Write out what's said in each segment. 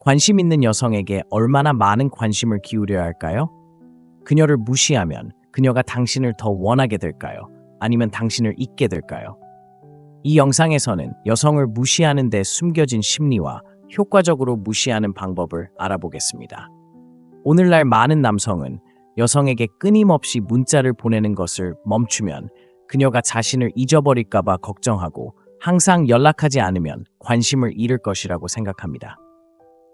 관심 있는 여성에게 얼마나 많은 관심을 기울여야 할까요? 그녀를 무시하면 그녀가 당신을 더 원하게 될까요? 아니면 당신을 잊게 될까요? 이 영상에서는 여성을 무시하는 데 숨겨진 심리와 효과적으로 무시하는 방법을 알아보겠습니다. 오늘날 많은 남성은 여성에게 끊임없이 문자를 보내는 것을 멈추면 그녀가 자신을 잊어버릴까봐 걱정하고 항상 연락하지 않으면 관심을 잃을 것이라고 생각합니다.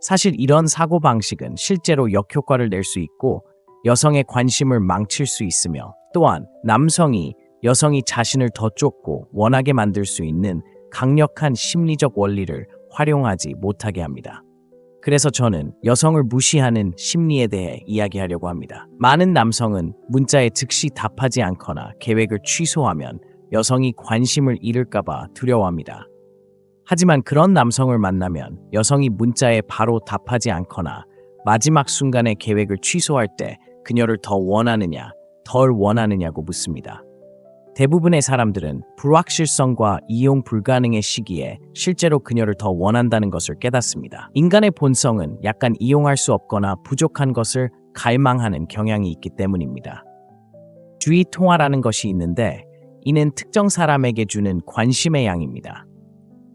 사실 이런 사고방식은 실제로 역효과를 낼 수 있고 여성의 관심을 망칠 수 있으며 또한 남성이 여성이 자신을 더 쫓고 원하게 만들 수 있는 강력한 심리적 원리를 활용하지 못하게 합니다. 그래서 저는 여성을 무시하는 심리에 대해 이야기하려고 합니다. 많은 남성은 문자에 즉시 답하지 않거나 계획을 취소하면 여성이 관심을 잃을까봐 두려워합니다. 하지만 그런 남성을 만나면 여성이 문자에 바로 답하지 않거나 마지막 순간에 계획을 취소할 때 그녀를 더 원하느냐, 덜 원하느냐고 묻습니다. 대부분의 사람들은 불확실성과 이용 불가능의 시기에 실제로 그녀를 더 원한다는 것을 깨닫습니다. 인간의 본성은 약간 이용할 수 없거나 부족한 것을 갈망하는 경향이 있기 때문입니다. 주의 통화라는 것이 있는데 이는 특정 사람에게 주는 관심의 양입니다.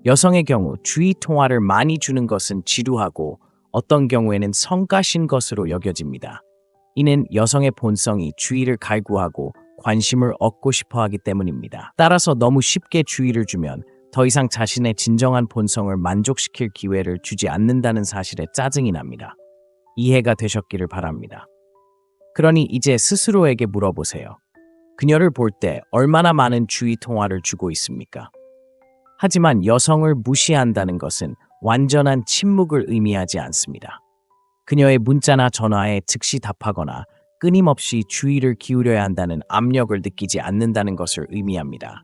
여성의 경우 주의 통화를 많이 주는 것은 지루하고 어떤 경우에는 성가신 것으로 여겨집니다. 이는 여성의 본성이 주의를 갈구하고 관심을 얻고 싶어 하기 때문입니다. 따라서 너무 쉽게 주의를 주면 더 이상 자신의 진정한 본성을 만족시킬 기회를 주지 않는다는 사실에 짜증이 납니다. 이해가 되셨기를 바랍니다. 그러니 이제 스스로에게 물어보세요. 그녀를 볼 때 얼마나 많은 주의 통화를 주고 있습니까? 하지만 여성을 무시한다는 것은 완전한 침묵을 의미하지 않습니다. 그녀의 문자나 전화에 즉시 답하거나 끊임없이 주의를 기울여야 한다는 압력을 느끼지 않는다는 것을 의미합니다.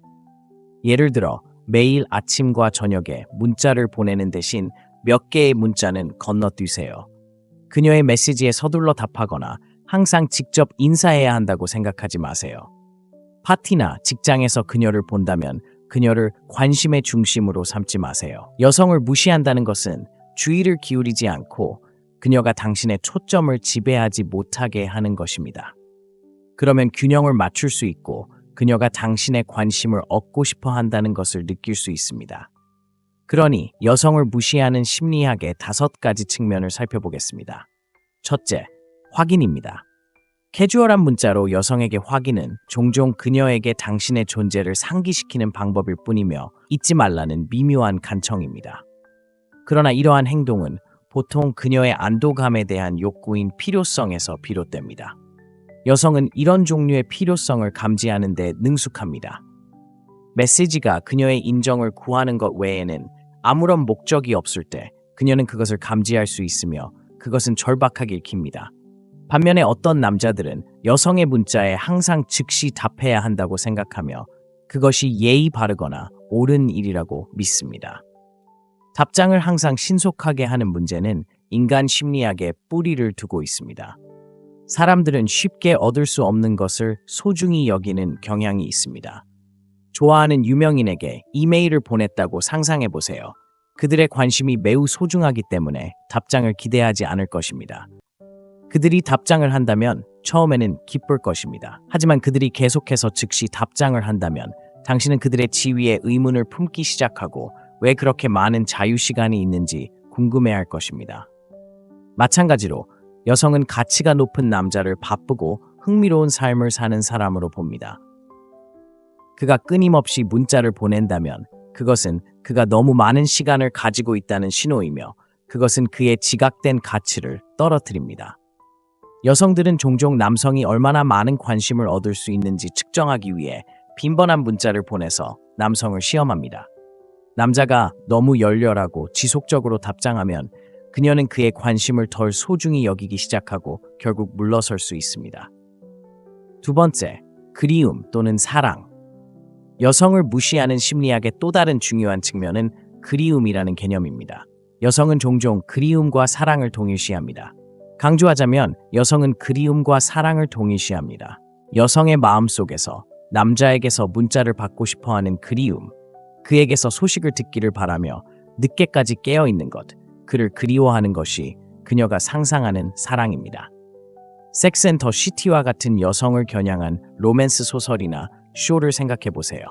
예를 들어 매일 아침과 저녁에 문자를 보내는 대신 몇 개의 문자는 건너뛰세요. 그녀의 메시지에 서둘러 답하거나 항상 직접 인사해야 한다고 생각하지 마세요. 파티나 직장에서 그녀를 본다면 그녀를 관심의 중심으로 삼지 마세요. 여성을 무시한다는 것은 주의를 기울이지 않고 그녀가 당신의 초점을 지배하지 못하게 하는 것입니다. 그러면 균형을 맞출 수 있고 그녀가 당신의 관심을 얻고 싶어 한다는 것을 느낄 수 있습니다. 그러니 여성을 무시하는 심리학의 5가지 측면을 살펴보겠습니다. 첫째, 확인입니다. 캐주얼한 문자로 여성에게 확인은 종종 그녀에게 당신의 존재를 상기시키는 방법일 뿐이며 잊지 말라는 미묘한 간청입니다. 그러나 이러한 행동은 보통 그녀의 안도감에 대한 욕구인 필요성에서 비롯됩니다. 여성은 이런 종류의 필요성을 감지하는 데 능숙합니다. 메시지가 그녀의 인정을 구하는 것 외에는 아무런 목적이 없을 때 그녀는 그것을 감지할 수 있으며 그것은 절박하게 읽힙니다. 반면에 어떤 남자들은 여성의 문자에 항상 즉시 답해야 한다고 생각하며 그것이 예의 바르거나 옳은 일이라고 믿습니다. 답장을 항상 신속하게 하는 문제는 인간 심리학에 뿌리를 두고 있습니다. 사람들은 쉽게 얻을 수 없는 것을 소중히 여기는 경향이 있습니다. 좋아하는 유명인에게 이메일을 보냈다고 상상해 보세요. 그들의 관심이 매우 소중하기 때문에 답장을 기대하지 않을 것입니다. 그들이 답장을 한다면 처음에는 기쁠 것입니다. 하지만 그들이 계속해서 즉시 답장을 한다면 당신은 그들의 지위에 의문을 품기 시작하고 왜 그렇게 많은 자유시간이 있는지 궁금해할 것입니다. 마찬가지로 여성은 가치가 높은 남자를 바쁘고 흥미로운 삶을 사는 사람으로 봅니다. 그가 끊임없이 문자를 보낸다면 그것은 그가 너무 많은 시간을 가지고 있다는 신호이며 그것은 그의 지각된 가치를 떨어뜨립니다. 여성들은 종종 남성이 얼마나 많은 관심을 얻을 수 있는지 측정하기 위해 빈번한 문자를 보내서 남성을 시험합니다. 남자가 너무 열렬하고 지속적으로 답장하면 그녀는 그의 관심을 덜 소중히 여기기 시작하고 결국 물러설 수 있습니다. 두 번째, 그리움 또는 사랑. 여성을 무시하는 심리학의 또 다른 중요한 측면은 그리움이라는 개념입니다. 여성은 종종 그리움과 사랑을 동일시합니다. 강조하자면 여성은 그리움과 사랑을 동일시합니다. 여성의 마음속에서 남자에게서 문자를 받고 싶어하는 그리움, 그에게서 소식을 듣기를 바라며 늦게까지 깨어있는 것, 그를 그리워하는 것이 그녀가 상상하는 사랑입니다. 섹스 앤 더 시티와 같은 여성을 겨냥한 로맨스 소설이나 쇼를 생각해 보세요.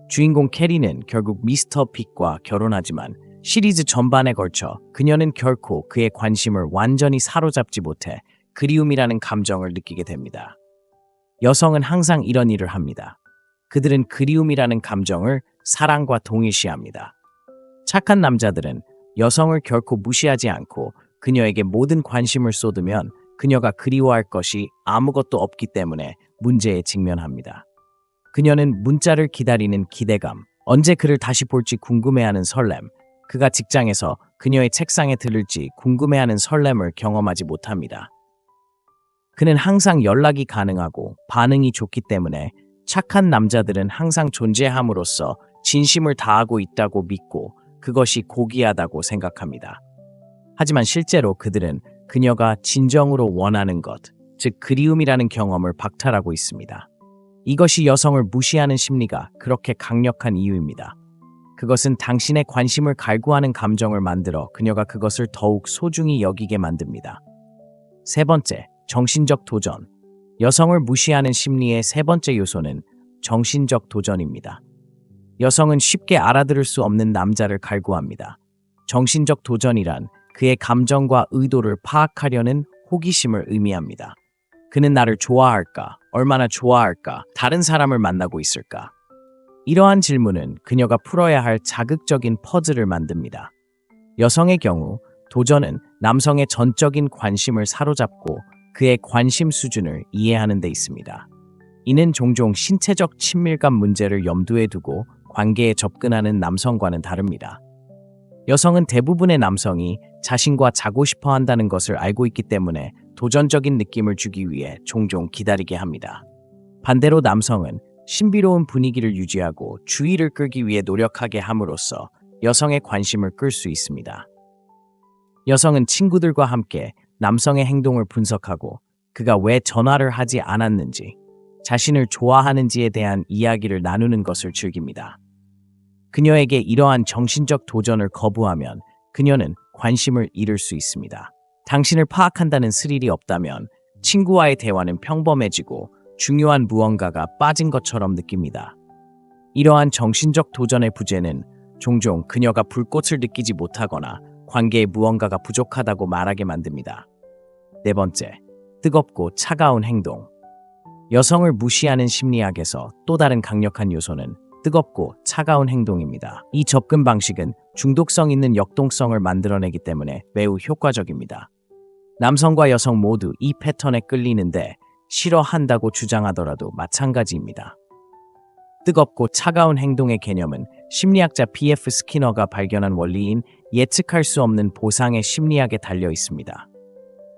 주인공 캐리는 결국 미스터 픽과 결혼하지만 시리즈 전반에 걸쳐 그녀는 결코 그의 관심을 완전히 사로잡지 못해 그리움이라는 감정을 느끼게 됩니다. 여성은 항상 이런 일을 합니다. 그들은 그리움이라는 감정을 사랑과 동일시합니다. 착한 남자들은 여성을 결코 무시하지 않고 그녀에게 모든 관심을 쏟으면 그녀가 그리워할 것이 아무것도 없기 때문에 문제에 직면합니다. 그녀는 문자를 기다리는 기대감, 언제 그를 다시 볼지 궁금해하는 설렘, 그가 직장에서 그녀의 책상에 들을지 궁금해하는 설렘을 경험하지 못합니다. 그는 항상 연락이 가능하고 반응이 좋기 때문에 착한 남자들은 항상 존재함으로써 진심을 다하고 있다고 믿고 그것이 고귀하다고 생각합니다. 하지만 실제로 그들은 그녀가 진정으로 원하는 것, 즉 그리움이라는 경험을 박탈하고 있습니다. 이것이 여성을 무시하는 심리가 그렇게 강력한 이유입니다. 그것은 당신의 관심을 갈구하는 감정을 만들어 그녀가 그것을 더욱 소중히 여기게 만듭니다. 세 번째, 정신적 도전. 여성을 무시하는 심리의 세 번째 요소는 정신적 도전입니다. 여성은 쉽게 알아들을 수 없는 남자를 갈구합니다. 정신적 도전이란 그의 감정과 의도를 파악하려는 호기심을 의미합니다. 그는 나를 좋아할까? 얼마나 좋아할까? 다른 사람을 만나고 있을까? 이러한 질문은 그녀가 풀어야 할 자극적인 퍼즐을 만듭니다. 여성의 경우 도전은 남성의 전적인 관심을 사로잡고 그의 관심 수준을 이해하는 데 있습니다. 이는 종종 신체적 친밀감 문제를 염두에 두고 관계에 접근하는 남성과는 다릅니다. 여성은 대부분의 남성이 자신과 자고 싶어 한다는 것을 알고 있기 때문에 도전적인 느낌을 주기 위해 종종 기다리게 합니다. 반대로 남성은 신비로운 분위기를 유지하고 주의를 끌기 위해 노력하게 함으로써 여성의 관심을 끌 수 있습니다. 여성은 친구들과 함께 남성의 행동을 분석하고 그가 왜 전화를 하지 않았는지, 자신을 좋아하는지에 대한 이야기를 나누는 것을 즐깁니다. 그녀에게 이러한 정신적 도전을 거부하면 그녀는 관심을 잃을 수 있습니다. 당신을 파악한다는 스릴이 없다면 친구와의 대화는 평범해지고 중요한 무언가가 빠진 것처럼 느낍니다. 이러한 정신적 도전의 부재는 종종 그녀가 불꽃을 느끼지 못하거나 관계에 무언가가 부족하다고 말하게 만듭니다. 네 번째, 뜨겁고 차가운 행동. 여성을 무시하는 심리학에서 또 다른 강력한 요소는 뜨겁고 차가운 행동입니다. 이 접근 방식은 중독성 있는 역동성을 만들어내기 때문에 매우 효과적입니다. 남성과 여성 모두 이 패턴에 끌리는데 싫어한다고 주장하더라도 마찬가지입니다. 뜨겁고 차가운 행동의 개념은 심리학자 B.F. 스키너가 발견한 원리인 예측할 수 없는 보상의 심리학에 달려 있습니다.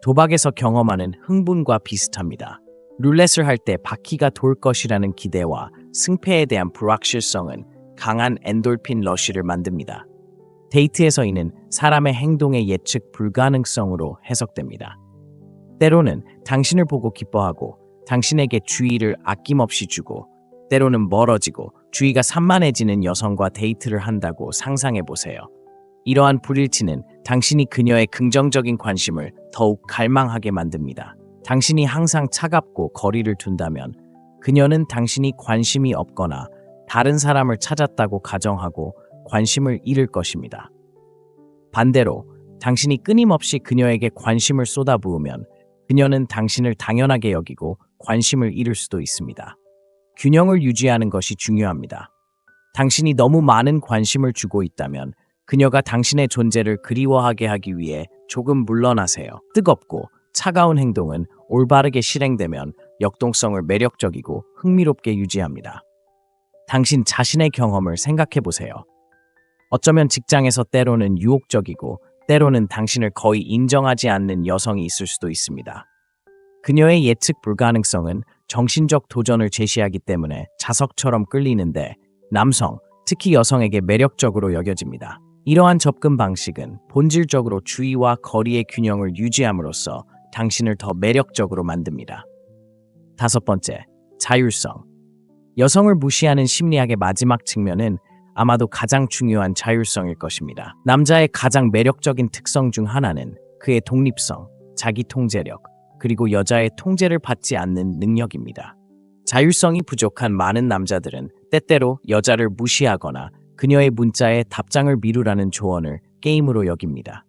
도박에서 경험하는 흥분과 비슷합니다. 룰렛을 할 때 바퀴가 돌 것이라는 기대와 승패에 대한 불확실성은 강한 엔돌핀 러쉬를 만듭니다. 데이트에서 이는 사람의 행동의 예측 불가능성으로 해석됩니다. 때로는 당신을 보고 기뻐하고 당신에게 주의를 아낌없이 주고 때로는 멀어지고 주의가 산만해지는 여성과 데이트를 한다고 상상해보세요. 이러한 불일치는 당신이 그녀의 긍정적인 관심을 더욱 갈망하게 만듭니다. 당신이 항상 차갑고 거리를 둔다면 그녀는 당신이 관심이 없거나 다른 사람을 찾았다고 가정하고 관심을 잃을 것입니다. 반대로 당신이 끊임없이 그녀에게 관심을 쏟아부으면 그녀는 당신을 당연하게 여기고 관심을 잃을 수도 있습니다. 균형을 유지하는 것이 중요합니다. 당신이 너무 많은 관심을 주고 있다면 그녀가 당신의 존재를 그리워하게 하기 위해 조금 물러나세요. 뜨겁고 차가운 행동은 올바르게 실행되면 역동성을 매력적이고 흥미롭게 유지합니다. 당신 자신의 경험을 생각해 보세요. 어쩌면 직장에서 때로는 유혹적이고 때로는 당신을 거의 인정하지 않는 여성이 있을 수도 있습니다. 그녀의 예측 불가능성은 정신적 도전을 제시하기 때문에 자석처럼 끌리는데 남성, 특히 여성에게 매력적으로 여겨집니다. 이러한 접근 방식은 본질적으로 주의와 거리의 균형을 유지함으로써 당신을 더 매력적으로 만듭니다. 다섯 번째, 자율성. 여성을 무시하는 심리학의 마지막 측면은 아마도 가장 중요한 자율성일 것입니다. 남자의 가장 매력적인 특성 중 하나는 그의 독립성, 자기 통제력, 그리고 여자의 통제를 받지 않는 능력입니다. 자율성이 부족한 많은 남자들은 때때로 여자를 무시하거나 그녀의 문자에 답장을 미루라는 조언을 게임으로 여깁니다.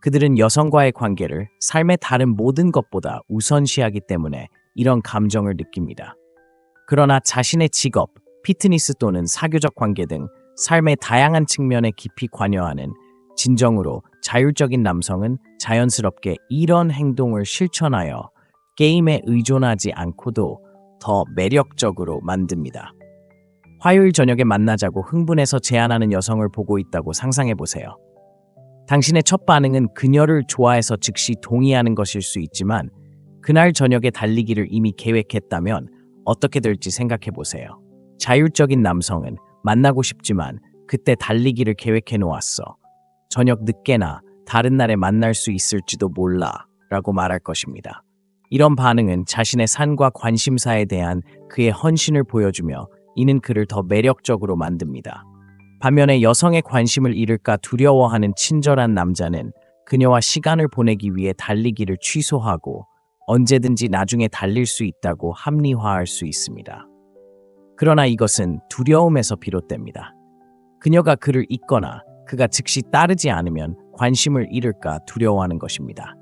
그들은 여성과의 관계를 삶의 다른 모든 것보다 우선시하기 때문에 이런 감정을 느낍니다. 그러나 자신의 직업, 피트니스 또는 사교적 관계 등 삶의 다양한 측면에 깊이 관여하는 진정으로 자율적인 남성은 자연스럽게 이런 행동을 실천하여 게임에 의존하지 않고도 더 매력적으로 만듭니다. 화요일 저녁에 만나자고 흥분해서 제안하는 여성을 보고 있다고 상상해 보세요. 당신의 첫 반응은 그녀를 좋아해서 즉시 동의하는 것일 수 있지만 그날 저녁에 달리기를 이미 계획했다면 어떻게 될지 생각해 보세요. 자율적인 남성은 만나고 싶지만 그때 달리기를 계획해 놓았어. 저녁 늦게나 다른 날에 만날 수 있을지도 몰라 라고 말할 것입니다. 이런 반응은 자신의 산과 관심사에 대한 그의 헌신을 보여주며 이는 그를 더 매력적으로 만듭니다. 반면에 여성의 관심을 잃을까 두려워하는 친절한 남자는 그녀와 시간을 보내기 위해 달리기를 취소하고 언제든지 나중에 달릴 수 있다고 합리화할 수 있습니다. 그러나 이것은 두려움에서 비롯됩니다. 그녀가 그를 잊거나 그가 즉시 따르지 않으면 관심을 잃을까 두려워하는 것입니다.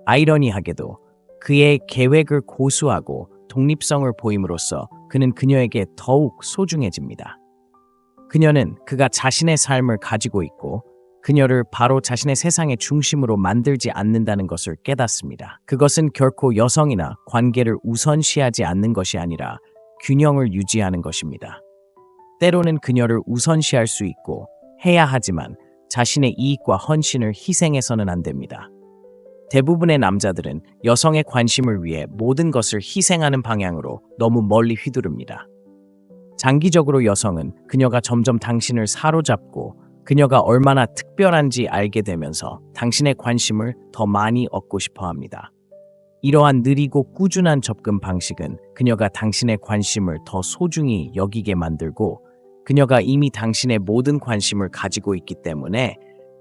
아이러니하게도 그의 계획을 고수하고 독립성을 보임으로써 그는 그녀에게 더욱 소중해집니다. 그녀는 그가 자신의 삶을 가지고 있고 그녀를 바로 자신의 세상의 중심으로 만들지 않는다는 것을 깨닫습니다. 그것은 결코 여성이나 관계를 우선시하지 않는 것이 아니라 균형을 유지하는 것입니다. 때로는 그녀를 우선시할 수 있고 해야 하지만 자신의 이익과 헌신을 희생해서는 안 됩니다. 대부분의 남자들은 여성의 관심을 위해 모든 것을 희생하는 방향으로 너무 멀리 휘두릅니다. 장기적으로 여성은 그녀가 점점 당신을 사로잡고 그녀가 얼마나 특별한지 알게 되면서 당신의 관심을 더 많이 얻고 싶어 합니다. 이러한 느리고 꾸준한 접근 방식은 그녀가 당신의 관심을 더 소중히 여기게 만들고 그녀가 이미 당신의 모든 관심을 가지고 있기 때문에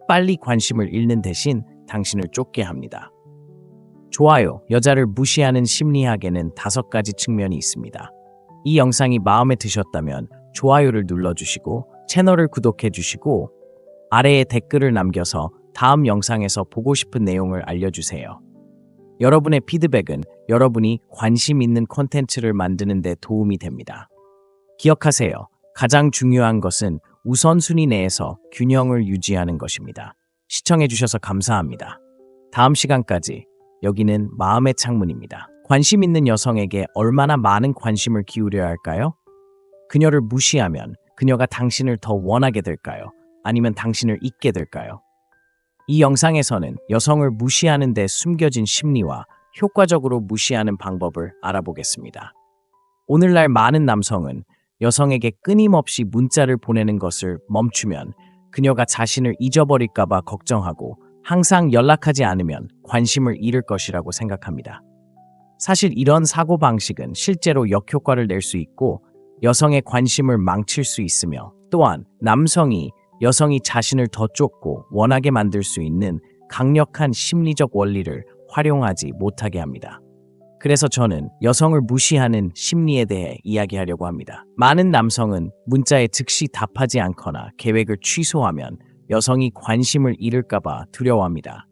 빨리 관심을 잃는 대신 당신을 쫓게 합니다. 좋아요, 여자를 무시하는 심리학에는 5가지 측면이 있습니다. 이 영상이 마음에 드셨다면 좋아요를 눌러주시고 채널을 구독해주시고 아래에 댓글을 남겨서 다음 영상에서 보고 싶은 내용을 알려주세요. 여러분의 피드백은 여러분이 관심 있는 콘텐츠를 만드는 데 도움이 됩니다. 기억하세요. 가장 중요한 것은 우선순위 내에서 균형을 유지하는 것입니다. 시청해주셔서 감사합니다. 다음 시간까지 여기는 마음의 창문입니다. 관심 있는 여성에게 얼마나 많은 관심을 기울여야 할까요? 그녀를 무시하면 그녀가 당신을 더 원하게 될까요? 아니면 당신을 잊게 될까요? 이 영상에서는 여성을 무시하는 데 숨겨진 심리와 효과적으로 무시하는 방법을 알아보겠습니다. 오늘날 많은 남성은 여성에게 끊임없이 문자를 보내는 것을 멈추면 그녀가 자신을 잊어버릴까봐 걱정하고 항상 연락하지 않으면 관심을 잃을 것이라고 생각합니다. 사실 이런 사고방식은 실제로 역효과를 낼 수 있고 여성의 관심을 망칠 수 있으며 또한 남성이 여성이 자신을 더 쫓고 원하게 만들 수 있는 강력한 심리적 원리를 활용하지 못하게 합니다. 그래서 저는 여성을 무시하는 심리에 대해 이야기하려고 합니다. 많은 남성은 문자에 즉시 답하지 않거나 계획을 취소하면 여성이 관심을 잃을까봐 두려워합니다.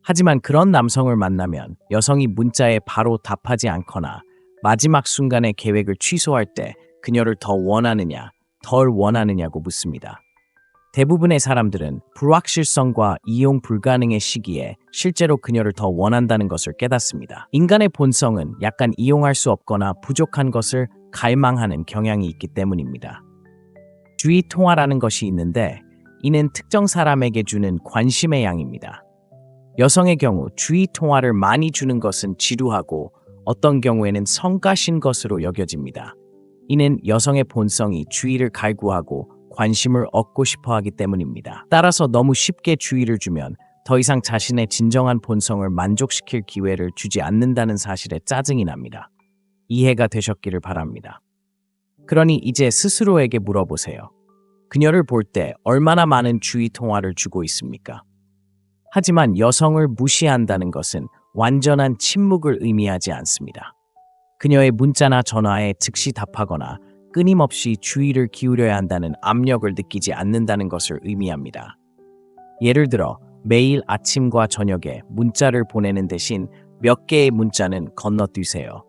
하지만 그런 남성을 만나면 여성이 문자에 바로 답하지 않거나 마지막 순간에 계획을 취소할 때 그녀를 더 원하느냐, 덜 원하느냐고 묻습니다. 대부분의 사람들은 불확실성과 이용 불가능의 시기에 실제로 그녀를 더 원한다는 것을 깨닫습니다. 인간의 본성은 약간 이용할 수 없거나 부족한 것을 갈망하는 경향이 있기 때문입니다. 주의 통화라는 것이 있는데 이는 특정 사람에게 주는 관심의 양입니다. 여성의 경우 주의 통화를 많이 주는 것은 지루하고 어떤 경우에는 성가신 것으로 여겨집니다. 이는 여성의 본성이 주의를 갈구하고 관심을 얻고 싶어 하기 때문입니다. 따라서 너무 쉽게 주의를 주면 더 이상 자신의 진정한 본성을 만족시킬 기회를 주지 않는다는 사실에 짜증이 납니다. 이해가 되셨기를 바랍니다. 그러니 이제 스스로에게 물어보세요. 그녀를 볼 때 얼마나 많은 주의 통화를 주고 있습니까? 하지만 여성을 무시한다는 것은 완전한 침묵을 의미하지 않습니다. 그녀의 문자나 전화에 즉시 답하거나 끊임없이 주의를 기울여야 한다는 압력을 느끼지 않는다는 것을 의미합니다. 예를 들어 매일 아침과 저녁에 문자를 보내는 대신 몇 개의 문자는 건너뛰세요.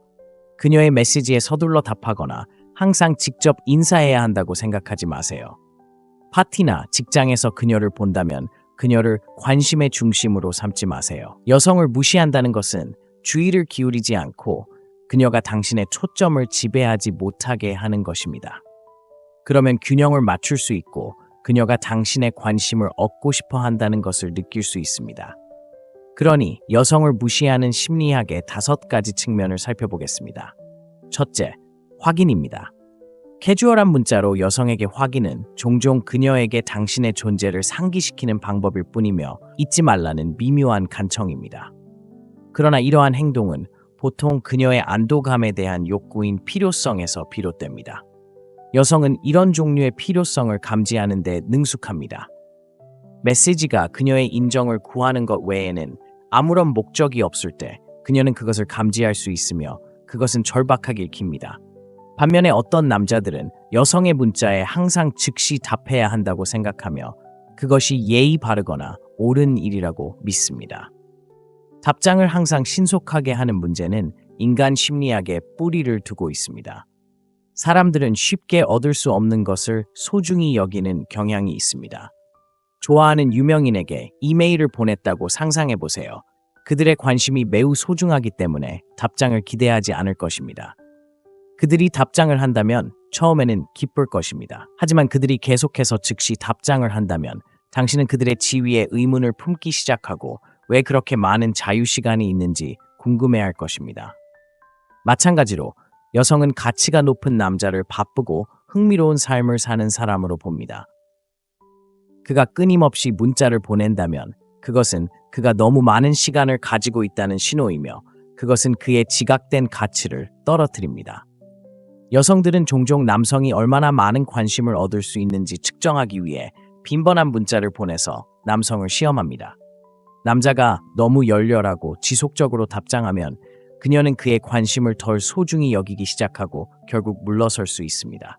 그녀의 메시지에 서둘러 답하거나 항상 직접 인사해야 한다고 생각하지 마세요. 파티나 직장에서 그녀를 본다면 그녀를 관심의 중심으로 삼지 마세요. 여성을 무시한다는 것은 주의를 기울이지 않고 그녀가 당신의 초점을 지배하지 못하게 하는 것입니다. 그러면 균형을 맞출 수 있고 그녀가 당신의 관심을 얻고 싶어 한다는 것을 느낄 수 있습니다. 그러니 여성을 무시하는 심리학의 5가지 측면을 살펴보겠습니다. 첫째, 확인입니다. 캐주얼한 문자로 여성에게 확인은 종종 그녀에게 당신의 존재를 상기시키는 방법일 뿐이며 잊지 말라는 미묘한 간청입니다. 그러나 이러한 행동은 보통 그녀의 안도감에 대한 욕구인 필요성에서 비롯됩니다. 여성은 이런 종류의 필요성을 감지하는 데 능숙합니다. 메시지가 그녀의 인정을 구하는 것 외에는 아무런 목적이 없을 때 그녀는 그것을 감지할 수 있으며 그것은 절박하게 읽힙니다. 반면에 어떤 남자들은 여성의 문자에 항상 즉시 답해야 한다고 생각하며 그것이 예의 바르거나 옳은 일이라고 믿습니다. 답장을 항상 신속하게 하는 문제는 인간 심리학에 뿌리를 두고 있습니다. 사람들은 쉽게 얻을 수 없는 것을 소중히 여기는 경향이 있습니다. 좋아하는 유명인에게 이메일을 보냈다고 상상해 보세요. 그들의 관심이 매우 소중하기 때문에 답장을 기대하지 않을 것입니다. 그들이 답장을 한다면 처음에는 기쁠 것입니다. 하지만 그들이 계속해서 즉시 답장을 한다면 당신은 그들의 지위에 의문을 품기 시작하고 왜 그렇게 많은 자유시간이 있는지 궁금해할 것입니다. 마찬가지로 여성은 가치가 높은 남자를 바쁘고 흥미로운 삶을 사는 사람으로 봅니다. 그가 끊임없이 문자를 보낸다면 그것은 그가 너무 많은 시간을 가지고 있다는 신호이며 그것은 그의 지각된 가치를 떨어뜨립니다. 여성들은 종종 남성이 얼마나 많은 관심을 얻을 수 있는지 측정하기 위해 빈번한 문자를 보내서 남성을 시험합니다. 남자가 너무 열렬하고 지속적으로 답장하면 그녀는 그의 관심을 덜 소중히 여기기 시작하고 결국 물러설 수 있습니다.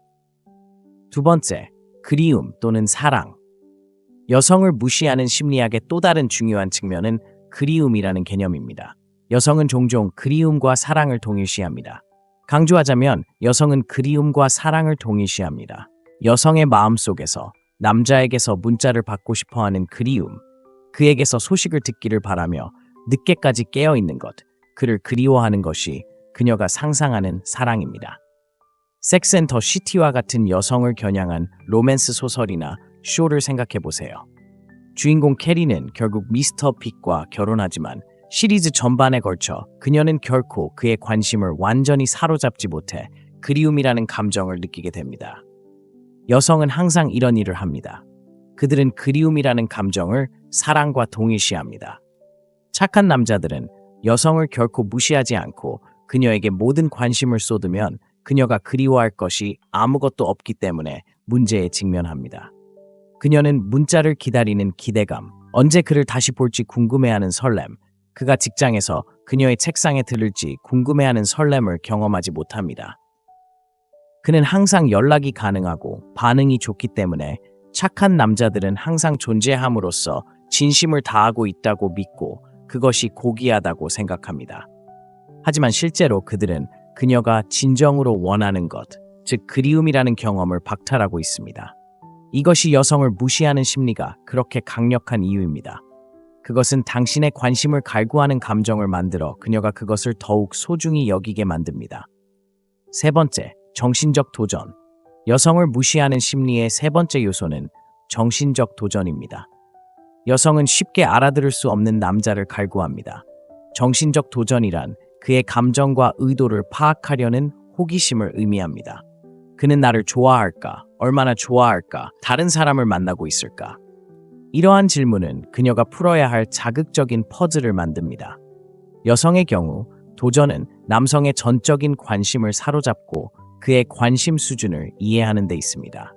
두 번째, 그리움 또는 사랑. 여성을 무시하는 심리학의 또 다른 중요한 측면은 그리움이라는 개념입니다. 여성은 종종 그리움과 사랑을 동일시합니다. 강조하자면 여성은 그리움과 사랑을 동일시합니다. 여성의 마음속에서 남자에게서 문자를 받고 싶어하는 그리움, 그에게서 소식을 듣기를 바라며 늦게까지 깨어있는 것, 그를 그리워하는 것이 그녀가 상상하는 사랑입니다. 섹스 앤 더 시티와 같은 여성을 겨냥한 로맨스 소설이나 쇼를 생각해보세요. 주인공 캐리는 결국 미스터 픽과 결혼하지만 시리즈 전반에 걸쳐 그녀는 결코 그의 관심을 완전히 사로잡지 못해 그리움이라는 감정을 느끼게 됩니다. 여성은 항상 이런 일을 합니다. 그들은 그리움이라는 감정을 사랑과 동일시합니다. 착한 남자들은 여성을 결코 무시하지 않고 그녀에게 모든 관심을 쏟으면 그녀가 그리워할 것이 아무것도 없기 때문에 문제에 직면합니다. 그녀는 문자를 기다리는 기대감, 언제 그를 다시 볼지 궁금해하는 설렘, 그가 직장에서 그녀의 책상에 들을지 궁금해하는 설렘을 경험하지 못합니다. 그는 항상 연락이 가능하고 반응이 좋기 때문에 착한 남자들은 항상 존재함으로써 진심을 다하고 있다고 믿고 그것이 고귀하다고 생각합니다. 하지만 실제로 그들은 그녀가 진정으로 원하는 것, 즉 그리움이라는 경험을 박탈하고 있습니다. 이것이 여성을 무시하는 심리가 그렇게 강력한 이유입니다. 그것은 당신의 관심을 갈구하는 감정을 만들어 그녀가 그것을 더욱 소중히 여기게 만듭니다. 세 번째, 정신적 도전. 여성을 무시하는 심리의 세 번째 요소는 정신적 도전입니다. 여성은 쉽게 알아들을 수 없는 남자를 갈구합니다. 정신적 도전이란 그의 감정과 의도를 파악하려는 호기심을 의미합니다. 그는 나를 좋아할까? 얼마나 좋아할까? 다른 사람을 만나고 있을까? 이러한 질문은 그녀가 풀어야 할 자극적인 퍼즐을 만듭니다. 여성의 경우 도전은 남성의 전적인 관심을 사로잡고 그의 관심 수준을 이해하는 데 있습니다.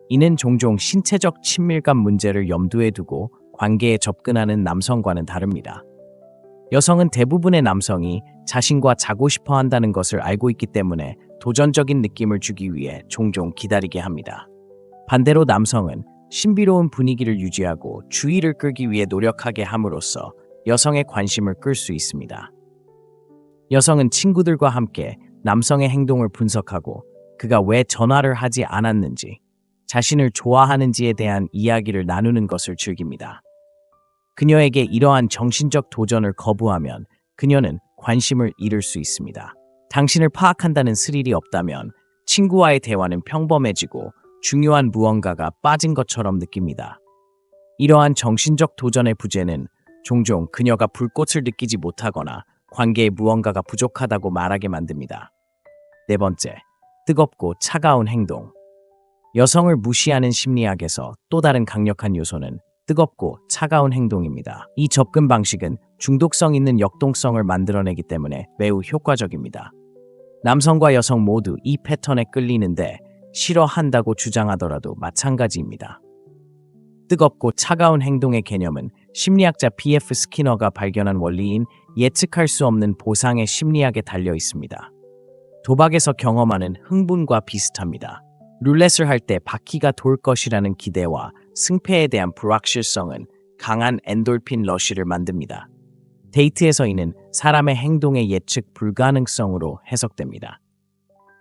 이는 종종 신체적 친밀감 문제를 염두에 두고 관계에 접근하는 남성과는 다릅니다. 여성은 대부분의 남성이 자신과 자고 싶어 한다는 것을 알고 있기 때문에 도전적인 느낌을 주기 위해 종종 기다리게 합니다. 반대로 남성은 신비로운 분위기를 유지하고 주의를 끌기 위해 노력하게 함으로써 여성의 관심을 끌 수 있습니다. 여성은 친구들과 함께 남성의 행동을 분석하고 그가 왜 전화를 하지 않았는지, 자신을 좋아하는지에 대한 이야기를 나누는 것을 즐깁니다. 그녀에게 이러한 정신적 도전을 거부하면 그녀는 관심을 잃을 수 있습니다. 당신을 파악한다는 스릴이 없다면 친구와의 대화는 평범해지고 중요한 무언가가 빠진 것처럼 느낍니다. 이러한 정신적 도전의 부재는 종종 그녀가 불꽃을 느끼지 못하거나 관계에 무언가가 부족하다고 말하게 만듭니다. 네 번째, 뜨겁고 차가운 행동. 여성을 무시하는 심리학에서 또 다른 강력한 요소는 뜨겁고 차가운 행동입니다. 이 접근 방식은 중독성 있는 역동성을 만들어내기 때문에 매우 효과적입니다. 남성과 여성 모두 이 패턴에 끌리는데 싫어한다고 주장하더라도 마찬가지입니다. 뜨겁고 차가운 행동의 개념은 심리학자 B.F. 스키너가 발견한 원리인 예측할 수 없는 보상의 심리학에 달려 있습니다. 도박에서 경험하는 흥분과 비슷합니다. 룰렛을 할 때 바퀴가 돌 것이라는 기대와 승패에 대한 불확실성은 강한 엔돌핀 러쉬를 만듭니다. 데이트에서 이는 사람의 행동의 예측 불가능성으로 해석됩니다.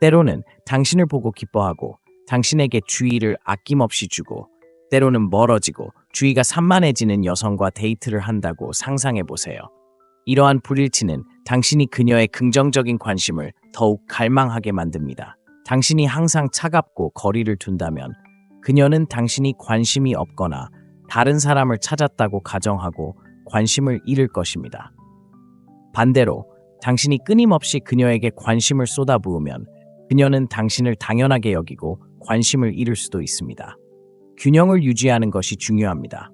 때로는 당신을 보고 기뻐하고 당신에게 주의를 아낌없이 주고 때로는 멀어지고 주의가 산만해지는 여성과 데이트를 한다고 상상해보세요. 이러한 불일치는 당신이 그녀의 긍정적인 관심을 더욱 갈망하게 만듭니다. 당신이 항상 차갑고 거리를 둔다면 그녀는 당신이 관심이 없거나 다른 사람을 찾았다고 가정하고 관심을 잃을 것입니다. 반대로 당신이 끊임없이 그녀에게 관심을 쏟아부으면 그녀는 당신을 당연하게 여기고 관심을 잃을 수도 있습니다. 균형을 유지하는 것이 중요합니다.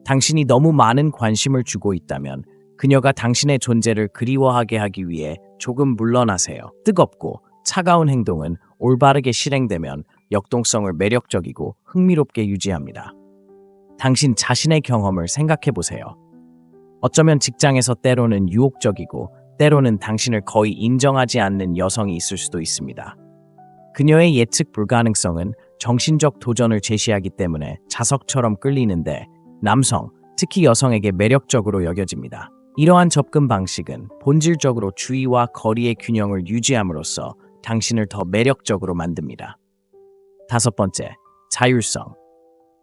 당신이 너무 많은 관심을 주고 있다면 그녀가 당신의 존재를 그리워하게 하기 위해 조금 물러나세요. 뜨겁고 차가운 행동은 올바르게 실행되면 역동성을 매력적이고 흥미롭게 유지합니다. 당신 자신의 경험을 생각해 보세요. 어쩌면 직장에서 때로는 유혹적이고 때로는 당신을 거의 인정하지 않는 여성이 있을 수도 있습니다. 그녀의 예측 불가능성은 정신적 도전을 제시하기 때문에 자석처럼 끌리는데 남성, 특히 여성에게 매력적으로 여겨집니다. 이러한 접근 방식은 본질적으로 주의와 거리의 균형을 유지함으로써 당신을 더 매력적으로 만듭니다. 다섯 번째, 자율성.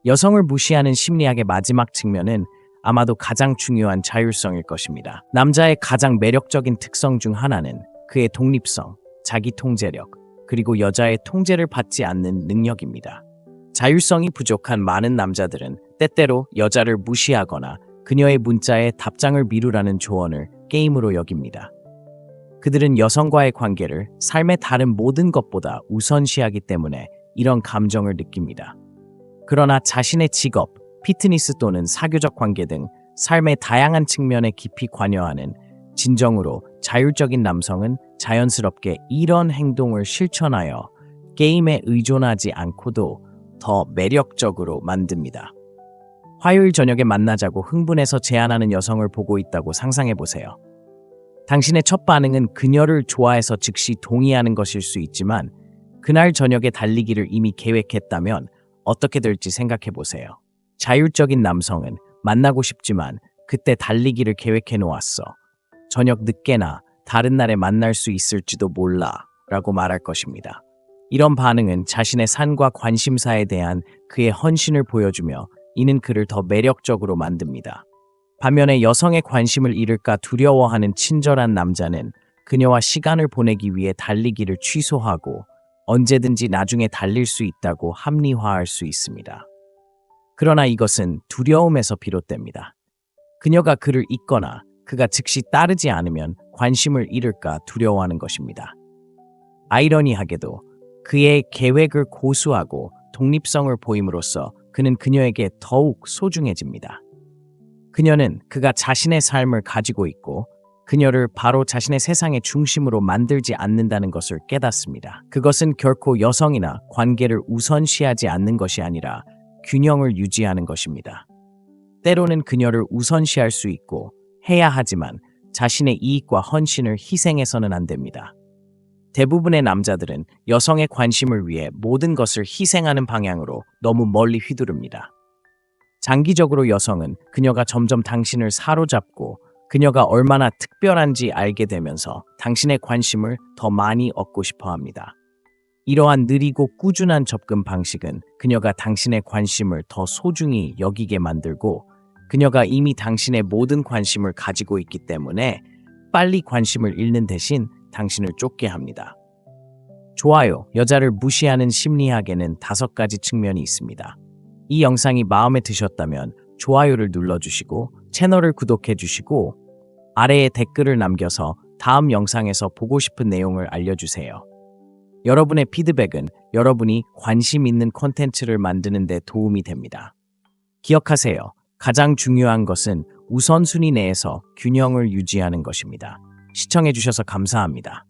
여성을 무시하는 심리학의 마지막 측면은 아마도 가장 중요한 자율성일 것입니다. 남자의 가장 매력적인 특성 중 하나는 그의 독립성, 자기 통제력, 그리고 여자의 통제를 받지 않는 능력입니다. 자율성이 부족한 많은 남자들은 때때로 여자를 무시하거나 그녀의 문자에 답장을 미루라는 조언을 게임으로 여깁니다. 그들은 여성과의 관계를 삶의 다른 모든 것보다 우선시하기 때문에 이런 감정을 느낍니다. 그러나 자신의 직업, 피트니스 또는 사교적 관계 등 삶의 다양한 측면에 깊이 관여하는 진정으로 자율적인 남성은 자연스럽게 이런 행동을 실천하여 게임에 의존하지 않고도 더 매력적으로 만듭니다. 화요일 저녁에 만나자고 흥분해서 제안하는 여성을 보고 있다고 상상해보세요. 당신의 첫 반응은 그녀를 좋아해서 즉시 동의하는 것일 수 있지만 그날 저녁에 달리기를 이미 계획했다면 어떻게 될지 생각해보세요. 자율적인 남성은 만나고 싶지만 그때 달리기를 계획해 놓았어. 저녁 늦게나 다른 날에 만날 수 있을지도 몰라 라고 말할 것입니다. 이런 반응은 자신의 산과 관심사에 대한 그의 헌신을 보여주며 이는 그를 더 매력적으로 만듭니다. 반면에 여성의 관심을 잃을까 두려워하는 친절한 남자는 그녀와 시간을 보내기 위해 달리기를 취소하고 언제든지 나중에 달릴 수 있다고 합리화할 수 있습니다. 그러나 이것은 두려움에서 비롯됩니다. 그녀가 그를 잊거나 그가 즉시 따르지 않으면 관심을 잃을까 두려워하는 것입니다. 아이러니하게도 그의 계획을 고수하고 독립성을 보임으로써 그는 그녀에게 더욱 소중해집니다. 그녀는 그가 자신의 삶을 가지고 있고 그녀를 바로 자신의 세상의 중심으로 만들지 않는다는 것을 깨닫습니다. 그것은 결코 여성이나 관계를 우선시하지 않는 것이 아니라 균형을 유지하는 것입니다. 때로는 그녀를 우선시할 수 있고 해야 하지만 자신의 이익과 헌신을 희생해서는 안 됩니다. 대부분의 남자들은 여성의 관심을 위해 모든 것을 희생하는 방향으로 너무 멀리 휘두릅니다. 장기적으로 여성은 그녀가 점점 당신을 사로잡고 그녀가 얼마나 특별한지 알게 되면서 당신의 관심을 더 많이 얻고 싶어 합니다. 이러한 느리고 꾸준한 접근 방식은 그녀가 당신의 관심을 더 소중히 여기게 만들고 그녀가 이미 당신의 모든 관심을 가지고 있기 때문에 빨리 관심을 잃는 대신 당신을 쫓게 합니다. 좋아요, 여자를 무시하는 심리학에는 5가지 측면이 있습니다. 이 영상이 마음에 드셨다면 좋아요를 눌러주시고 채널을 구독해주시고 아래에 댓글을 남겨서 다음 영상에서 보고 싶은 내용을 알려주세요. 여러분의 피드백은 여러분이 관심 있는 콘텐츠를 만드는 데 도움이 됩니다. 기억하세요. 가장 중요한 것은 우선순위 내에서 균형을 유지하는 것입니다. 시청해주셔서 감사합니다.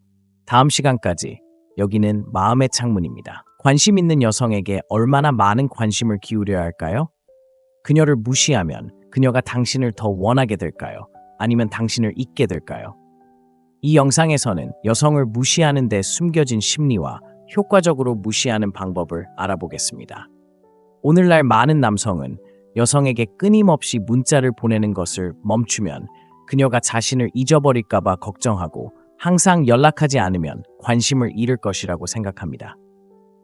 다음 시간까지 여기는 마음의 창문입니다. 관심 있는 여성에게 얼마나 많은 관심을 기울여야 할까요? 그녀를 무시하면 그녀가 당신을 더 원하게 될까요? 아니면 당신을 잊게 될까요? 이 영상에서는 여성을 무시하는 데 숨겨진 심리와 효과적으로 무시하는 방법을 알아보겠습니다. 오늘날 많은 남성은 여성에게 끊임없이 문자를 보내는 것을 멈추면 그녀가 자신을 잊어버릴까봐 걱정하고 항상 연락하지 않으면 관심을 잃을 것이라고 생각합니다.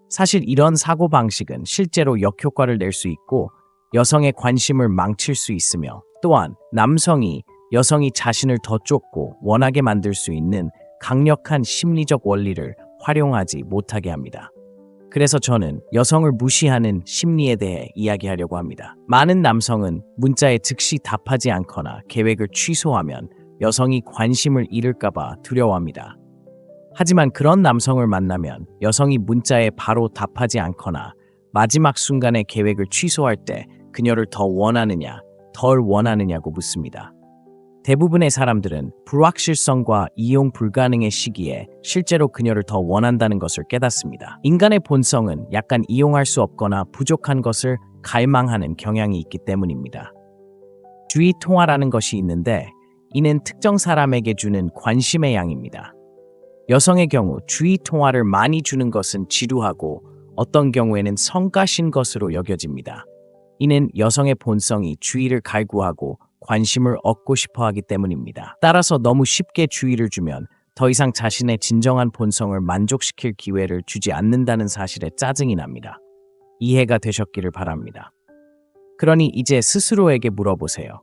사실 이런 사고방식은 실제로 역효과를 낼 수 있고 여성의 관심을 망칠 수 있으며 또한 남성이 여성이 자신을 더 쫓고 원하게 만들 수 있는 강력한 심리적 원리를 활용하지 못하게 합니다. 그래서 저는 여성을 무시하는 심리에 대해 이야기하려고 합니다. 많은 남성은 문자에 즉시 답하지 않거나 계획을 취소하면 여성이 관심을 잃을까봐 두려워합니다. 하지만 그런 남성을 만나면 여성이 문자에 바로 답하지 않거나 마지막 순간에 계획을 취소할 때 그녀를 더 원하느냐, 덜 원하느냐고 묻습니다. 대부분의 사람들은 불확실성과 이용 불가능의 시기에 실제로 그녀를 더 원한다는 것을 깨닫습니다. 인간의 본성은 약간 이용할 수 없거나 부족한 것을 갈망하는 경향이 있기 때문입니다. 주의 통화라는 것이 있는데 이는 특정 사람에게 주는 관심의 양입니다. 여성의 경우 주의 통화를 많이 주는 것은 지루하고 어떤 경우에는 성가신 것으로 여겨집니다. 이는 여성의 본성이 주의를 갈구하고 관심을 얻고 싶어 하기 때문입니다. 따라서 너무 쉽게 주의를 주면 더 이상 자신의 진정한 본성을 만족시킬 기회를 주지 않는다는 사실에 짜증이 납니다. 이해가 되셨기를 바랍니다. 그러니 이제 스스로에게 물어보세요.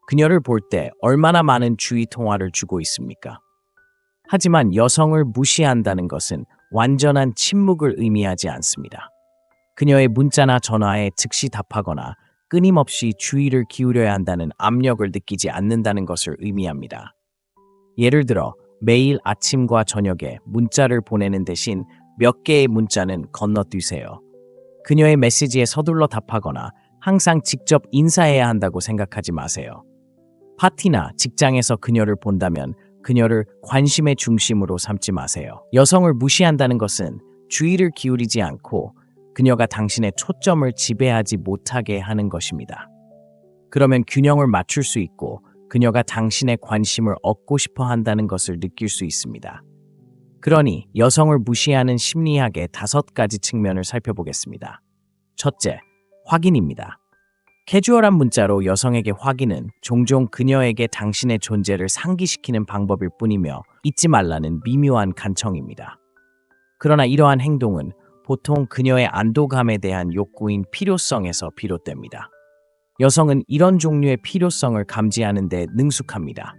그녀를 볼 때 얼마나 많은 주의 통화를 주고 있습니까? 하지만 여성을 무시한다는 것은 완전한 침묵을 의미하지 않습니다. 그녀의 문자나 전화에 즉시 답하거나 끊임없이 주의를 기울여야 한다는 압력을 느끼지 않는다는 것을 의미합니다. 예를 들어 매일 아침과 저녁에 문자를 보내는 대신 몇 개의 문자는 건너뛰세요. 그녀의 메시지에 서둘러 답하거나 항상 직접 인사해야 한다고 생각하지 마세요. 파티나 직장에서 그녀를 본다면 그녀를 관심의 중심으로 삼지 마세요. 여성을 무시한다는 것은 주의를 기울이지 않고 그녀가 당신의 초점을 지배하지 못하게 하는 것입니다. 그러면 균형을 맞출 수 있고 그녀가 당신의 관심을 얻고 싶어 한다는 것을 느낄 수 있습니다. 그러니 여성을 무시하는 심리학의 5가지 측면을 살펴보겠습니다. 첫째, 확인입니다. 캐주얼한 문자로 여성에게 확인은 종종 그녀에게 당신의 존재를 상기시키는 방법일 뿐이며 잊지 말라는 미묘한 간청입니다. 그러나 이러한 행동은 보통 그녀의 안도감에 대한 욕구인 필요성에서 비롯됩니다. 여성은 이런 종류의 필요성을 감지하는 데 능숙합니다.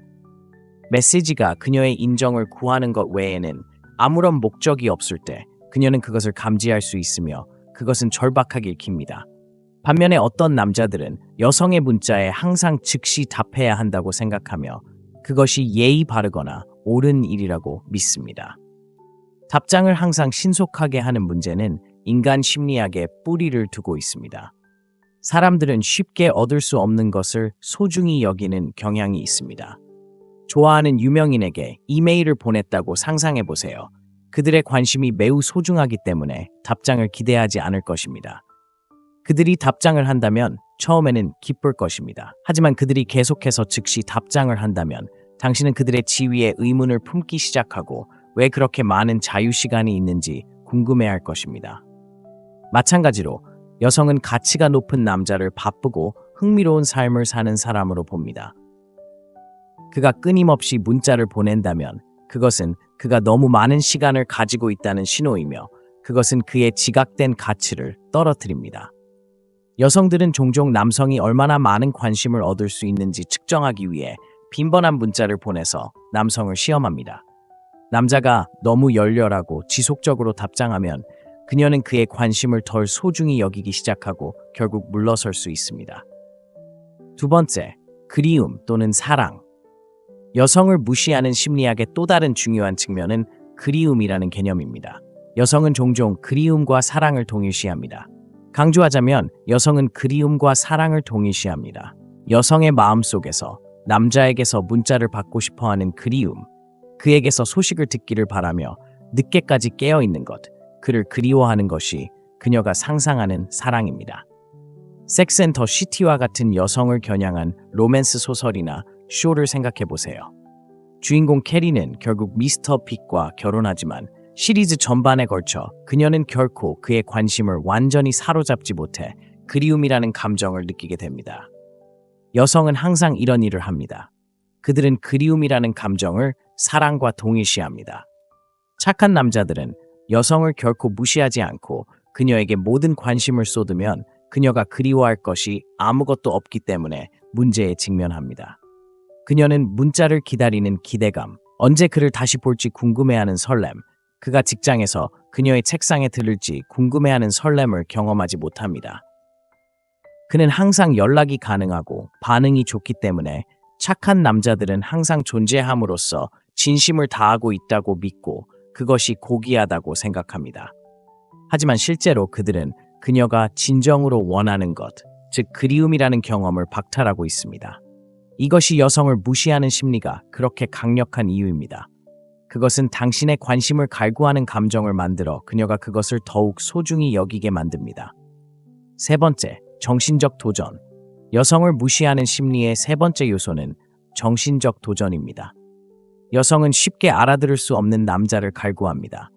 메시지가 그녀의 인정을 구하는 것 외에는 아무런 목적이 없을 때 그녀는 그것을 감지할 수 있으며 그것은 절박하게 읽힙니다. 반면에 어떤 남자들은 여성의 문자에 항상 즉시 답해야 한다고 생각하며 그것이 예의 바르거나 옳은 일이라고 믿습니다. 답장을 항상 신속하게 하는 문제는 인간 심리학에 뿌리를 두고 있습니다. 사람들은 쉽게 얻을 수 없는 것을 소중히 여기는 경향이 있습니다. 좋아하는 유명인에게 이메일을 보냈다고 상상해 보세요. 그들의 관심이 매우 소중하기 때문에 답장을 기대하지 않을 것입니다. 그들이 답장을 한다면 처음에는 기쁠 것입니다. 하지만 그들이 계속해서 즉시 답장을 한다면 당신은 그들의 지위에 의문을 품기 시작하고 왜 그렇게 많은 자유시간이 있는지 궁금해할 것입니다. 마찬가지로 여성은 가치가 높은 남자를 바쁘고 흥미로운 삶을 사는 사람으로 봅니다. 그가 끊임없이 문자를 보낸다면 그것은 그가 너무 많은 시간을 가지고 있다는 신호이며 그것은 그의 지각된 가치를 떨어뜨립니다. 여성들은 종종 남성이 얼마나 많은 관심을 얻을 수 있는지 측정하기 위해 빈번한 문자를 보내서 남성을 시험합니다. 남자가 너무 열렬하고 지속적으로 답장하면 그녀는 그의 관심을 덜 소중히 여기기 시작하고 결국 물러설 수 있습니다. 두 번째, 그리움 또는 사랑. 여성을 무시하는 심리학의 또 다른 중요한 측면은 그리움이라는 개념입니다. 여성은 종종 그리움과 사랑을 동일시합니다. 강조하자면 여성은 그리움과 사랑을 동일시합니다. 여성의 마음속에서 남자에게서 문자를 받고 싶어하는 그리움, 그에게서 소식을 듣기를 바라며 늦게까지 깨어있는 것, 그를 그리워하는 것이 그녀가 상상하는 사랑입니다. 섹스 앤 더 시티와 같은 여성을 겨냥한 로맨스 소설이나 쇼를 생각해보세요. 주인공 캐리는 결국 미스터 픽과 결혼하지만 시리즈 전반에 걸쳐 그녀는 결코 그의 관심을 완전히 사로잡지 못해 그리움이라는 감정을 느끼게 됩니다. 여성은 항상 이런 일을 합니다. 그들은 그리움이라는 감정을 사랑과 동일시합니다. 착한 남자들은 여성을 결코 무시하지 않고 그녀에게 모든 관심을 쏟으면 그녀가 그리워할 것이 아무것도 없기 때문에 문제에 직면합니다. 그녀는 문자를 기다리는 기대감, 언제 그를 다시 볼지 궁금해하는 설렘, 그가 직장에서 그녀의 책상에 들을지 궁금해하는 설렘을 경험하지 못합니다. 그는 항상 연락이 가능하고 반응이 좋기 때문에 착한 남자들은 항상 존재함으로써 진심을 다하고 있다고 믿고 그것이 고귀하다고 생각합니다. 하지만 실제로 그들은 그녀가 진정으로 원하는 것, 즉 그리움이라는 경험을 박탈하고 있습니다. 이것이 여성을 무시하는 심리가 그렇게 강력한 이유입니다. 그것은 당신의 관심을 갈구하는 감정을 만들어 그녀가 그것을 더욱 소중히 여기게 만듭니다. 세 번째, 정신적 도전. 여성을 무시하는 심리의 세 번째 요소는 정신적 도전입니다. 여성은 쉽게 알아들을 수 없는 남자를 갈구합니다.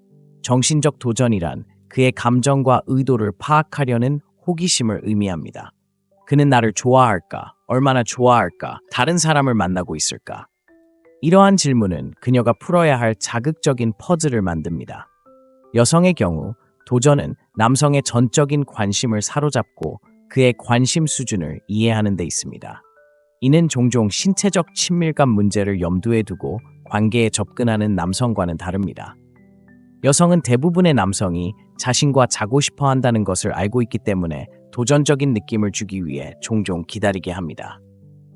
정신적 도전이란 그의 감정과 의도를 파악하려는 호기심을 의미합니다. 그는 나를 좋아할까? 얼마나 좋아할까? 다른 사람을 만나고 있을까? 이러한 질문은 그녀가 풀어야 할 자극적인 퍼즐을 만듭니다. 여성의 경우 도전은 남성의 전적인 관심을 사로잡고 그의 관심 수준을 이해하는 데 있습니다. 이는 종종 신체적 친밀감 문제를 염두에 두고 관계에 접근하는 남성과는 다릅니다. 여성은 대부분의 남성이 자신과 자고 싶어 한다는 것을 알고 있기 때문에 도전적인 느낌을 주기 위해 종종 기다리게 합니다.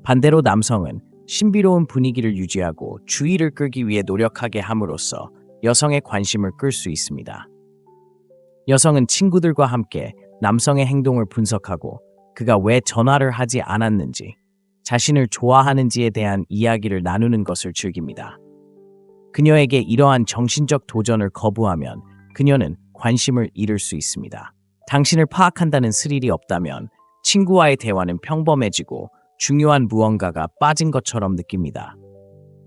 반대로 남성은 신비로운 분위기를 유지하고 주의를 끌기 위해 노력하게 함으로써 여성의 관심을 끌 수 있습니다. 여성은 친구들과 함께 남성의 행동을 분석하고 그가 왜 전화를 하지 않았는지, 자신을 좋아하는지에 대한 이야기를 나누는 것을 즐깁니다. 그녀에게 이러한 정신적 도전을 거부하면 그녀는 관심을 잃을 수 있습니다. 당신을 파악한다는 스릴이 없다면 친구와의 대화는 평범해지고 중요한 무언가가 빠진 것처럼 느낍니다.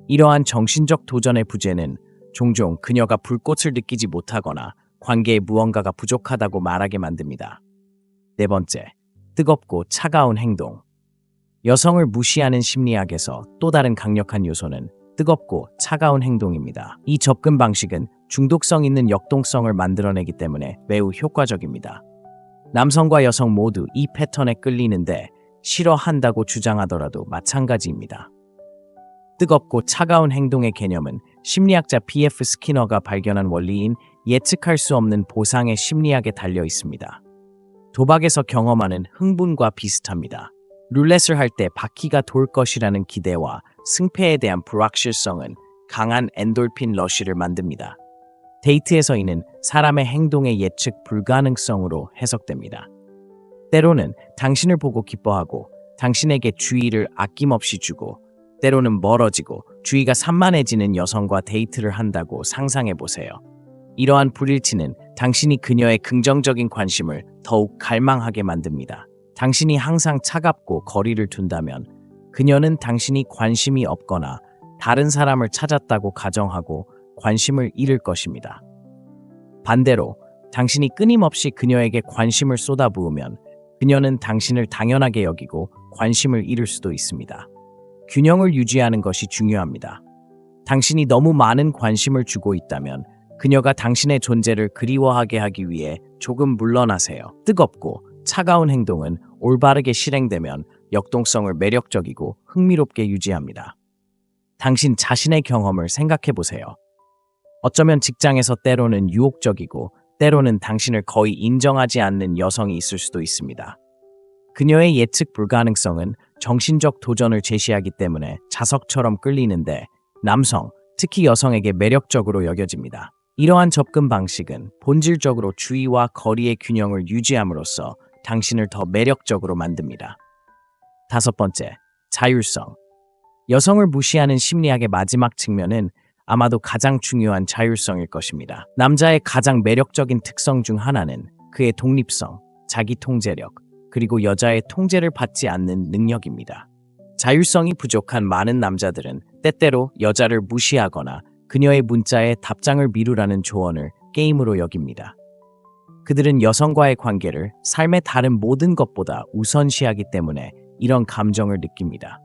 이러한 정신적 도전의 부재는 종종 그녀가 불꽃을 느끼지 못하거나 관계에 무언가가 부족하다고 말하게 만듭니다. 네 번째, 뜨겁고 차가운 행동. 여성을 무시하는 심리학에서 또 다른 강력한 요소는 뜨겁고 차가운 행동입니다. 이 접근 방식은 중독성 있는 역동성을 만들어내기 때문에 매우 효과적입니다. 남성과 여성 모두 이 패턴에 끌리는데 싫어한다고 주장하더라도 마찬가지입니다. 뜨겁고 차가운 행동의 개념은 심리학자 B.F. 스키너가 발견한 원리인 예측할 수 없는 보상의 심리학에 달려 있습니다. 도박에서 경험하는 흥분과 비슷합니다. 룰렛을 할 때 바퀴가 돌 것이라는 기대와 승패에 대한 불확실성은 강한 엔돌핀 러쉬를 만듭니다. 데이트에서 이는 사람의 행동의 예측 불가능성으로 해석됩니다. 때로는 당신을 보고 기뻐하고 당신에게 주의를 아낌없이 주고 때로는 멀어지고 주의가 산만해지는 여성과 데이트를 한다고 상상해 보세요. 이러한 불일치는 당신이 그녀의 긍정적인 관심을 더욱 갈망하게 만듭니다. 당신이 항상 차갑고 거리를 둔다면 그녀는 당신이 관심이 없거나 다른 사람을 찾았다고 가정하고 관심을 잃을 것입니다. 반대로 당신이 끊임없이 그녀에게 관심을 쏟아부으면 그녀는 당신을 당연하게 여기고 관심을 잃을 수도 있습니다. 균형을 유지하는 것이 중요합니다. 당신이 너무 많은 관심을 주고 있다면 그녀가 당신의 존재를 그리워하게 하기 위해 조금 물러나세요. 뜨겁고 차가운 행동은 올바르게 실행되면 역동성을 매력적이고 흥미롭게 유지합니다. 당신 자신의 경험을 생각해 보세요. 어쩌면 직장에서 때로는 유혹적이고 때로는 당신을 거의 인정하지 않는 여성이 있을 수도 있습니다. 그녀의 예측 불가능성은 정신적 도전을 제시하기 때문에 자석처럼 끌리는데 남성, 특히 여성에게 매력적으로 여겨집니다. 이러한 접근 방식은 본질적으로 주의와 거리의 균형을 유지함으로써 당신을 더 매력적으로 만듭니다. 5번째, 자율성. 여성을 무시하는 심리학의 마지막 측면은 아마도 가장 중요한 자율성일 것입니다. 남자의 가장 매력적인 특성 중 하나는 그의 독립성, 자기 통제력, 그리고 여자의 통제를 받지 않는 능력입니다. 자율성이 부족한 많은 남자들은 때때로 여자를 무시하거나 그녀의 문자에 답장을 미루라는 조언을 게임으로 여깁니다. 그들은 여성과의 관계를 삶의 다른 모든 것보다 우선시하기 때문에 이런 감정을 느낍니다.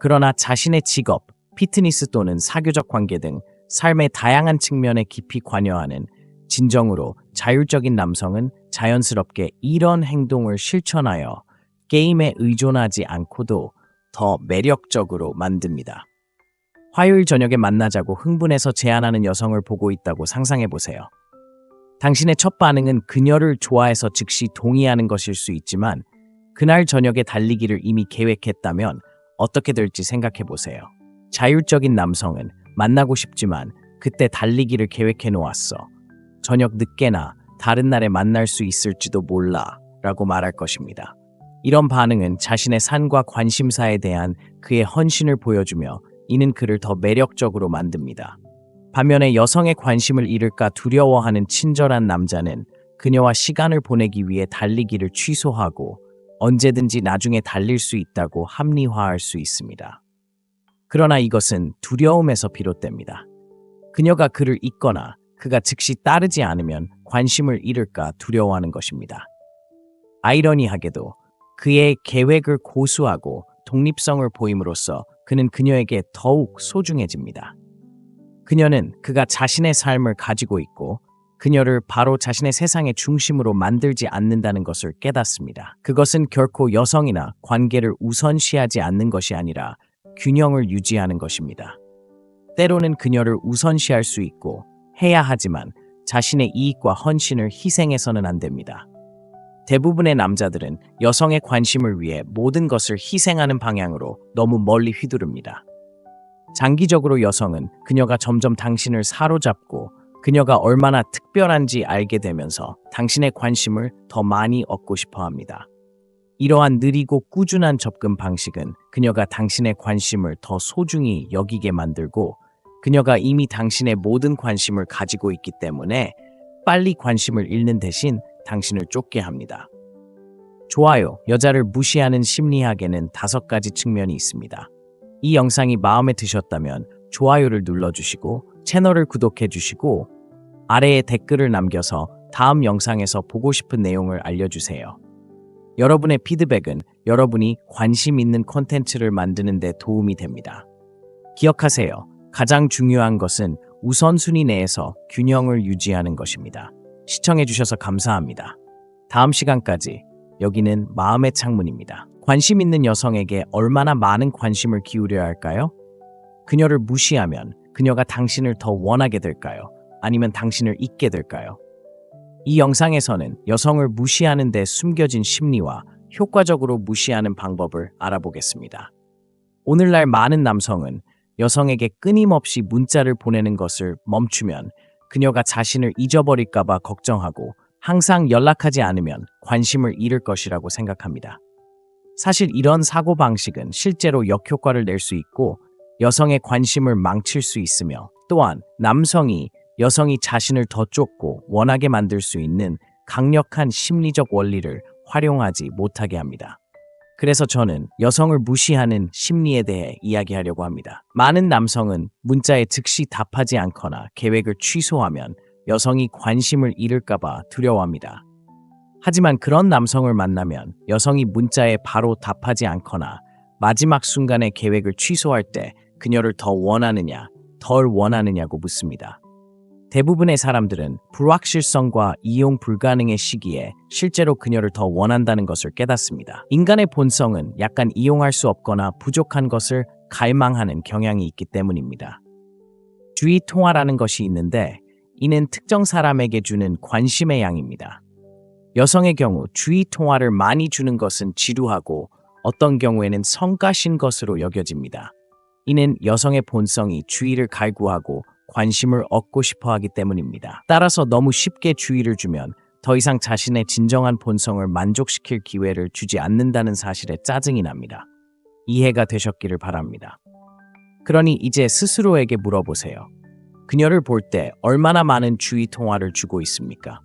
그러나 자신의 직업, 피트니스 또는 사교적 관계 등 삶의 다양한 측면에 깊이 관여하는 진정으로 자율적인 남성은 자연스럽게 이런 행동을 실천하여 게임에 의존하지 않고도 더 매력적으로 만듭니다. 화요일 저녁에 만나자고 흥분해서 제안하는 여성을 보고 있다고 상상해 보세요. 당신의 첫 반응은 그녀를 좋아해서 즉시 동의하는 것일 수 있지만 그날 저녁에 달리기를 이미 계획했다면 어떻게 될지 생각해 보세요. 자율적인 남성은 만나고 싶지만 그때 달리기를 계획해 놓았어. 저녁 늦게나 다른 날에 만날 수 있을지도 몰라 라고 말할 것입니다. 이런 반응은 자신의 산과 관심사에 대한 그의 헌신을 보여주며 이는 그를 더 매력적으로 만듭니다. 반면에 여성의 관심을 잃을까 두려워하는 친절한 남자는 그녀와 시간을 보내기 위해 달리기를 취소하고 언제든지 나중에 달릴 수 있다고 합리화할 수 있습니다. 그러나 이것은 두려움에서 비롯됩니다. 그녀가 그를 잊거나 그가 즉시 따르지 않으면 관심을 잃을까 두려워하는 것입니다. 아이러니하게도 그의 계획을 고수하고 독립성을 보임으로써 그는 그녀에게 더욱 소중해집니다. 그녀는 그가 자신의 삶을 가지고 있고 그녀를 바로 자신의 세상의 중심으로 만들지 않는다는 것을 깨닫습니다. 그것은 결코 여성이나 관계를 우선시하지 않는 것이 아니라 균형을 유지하는 것입니다. 때로는 그녀를 우선시할 수 있고 해야 하지만 자신의 이익과 헌신을 희생해서는 안 됩니다. 대부분의 남자들은 여성의 관심을 위해 모든 것을 희생하는 방향으로 너무 멀리 휘두릅니다. 장기적으로 여성은 그녀가 점점 당신을 사로잡고 그녀가 얼마나 특별한지 알게 되면서 당신의 관심을 더 많이 얻고 싶어 합니다. 이러한 느리고 꾸준한 접근 방식은 그녀가 당신의 관심을 더 소중히 여기게 만들고 그녀가 이미 당신의 모든 관심을 가지고 있기 때문에 빨리 관심을 잃는 대신 당신을 쫓게 합니다. 좋아요, 여자를 무시하는 심리학에는 5가지 측면이 있습니다. 이 영상이 마음에 드셨다면 좋아요를 눌러주시고 채널을 구독해주시고 아래에 댓글을 남겨서 다음 영상에서 보고 싶은 내용을 알려주세요. 여러분의 피드백은 여러분이 관심 있는 콘텐츠를 만드는 데 도움이 됩니다. 기억하세요. 가장 중요한 것은 우선순위 내에서 균형을 유지하는 것입니다. 시청해주셔서 감사합니다. 다음 시간까지 여기는 마음의 창문입니다. 관심 있는 여성에게 얼마나 많은 관심을 기울여야 할까요? 그녀를 무시하면 그녀가 당신을 더 원하게 될까요? 아니면 당신을 잊게 될까요? 이 영상에서는 여성을 무시하는 데 숨겨진 심리와 효과적으로 무시하는 방법을 알아보겠습니다. 오늘날 많은 남성은 여성에게 끊임없이 문자를 보내는 것을 멈추면 그녀가 자신을 잊어버릴까봐 걱정하고 항상 연락하지 않으면 관심을 잃을 것이라고 생각합니다. 사실 이런 사고방식은 실제로 역효과를 낼 수 있고 여성의 관심을 망칠 수 있으며 또한 남성이 여성이 자신을 더 쫓고 원하게 만들 수 있는 강력한 심리적 원리를 활용하지 못하게 합니다. 그래서 저는 여성을 무시하는 심리에 대해 이야기하려고 합니다. 많은 남성은 문자에 즉시 답하지 않거나 계획을 취소하면 여성이 관심을 잃을까봐 두려워합니다. 하지만 그런 남성을 만나면 여성이 문자에 바로 답하지 않거나 마지막 순간에 계획을 취소할 때 그녀를 더 원하느냐, 덜 원하느냐고 묻습니다. 대부분의 사람들은 불확실성과 이용 불가능의 시기에 실제로 그녀를 더 원한다는 것을 깨닫습니다. 인간의 본성은 약간 이용할 수 없거나 부족한 것을 갈망하는 경향이 있기 때문입니다. 주의 통화라는 것이 있는데 이는 특정 사람에게 주는 관심의 양입니다. 여성의 경우 주의 통화를 많이 주는 것은 지루하고 어떤 경우에는 성가신 것으로 여겨집니다. 이는 여성의 본성이 주의를 갈구하고 관심을 얻고 싶어 하기 때문입니다. 따라서 너무 쉽게 주의를 주면 더 이상 자신의 진정한 본성을 만족시킬 기회를 주지 않는다는 사실에 짜증이 납니다. 이해가 되셨기를 바랍니다. 그러니 이제 스스로에게 물어보세요. 그녀를 볼 때 얼마나 많은 주의 통화를 주고 있습니까?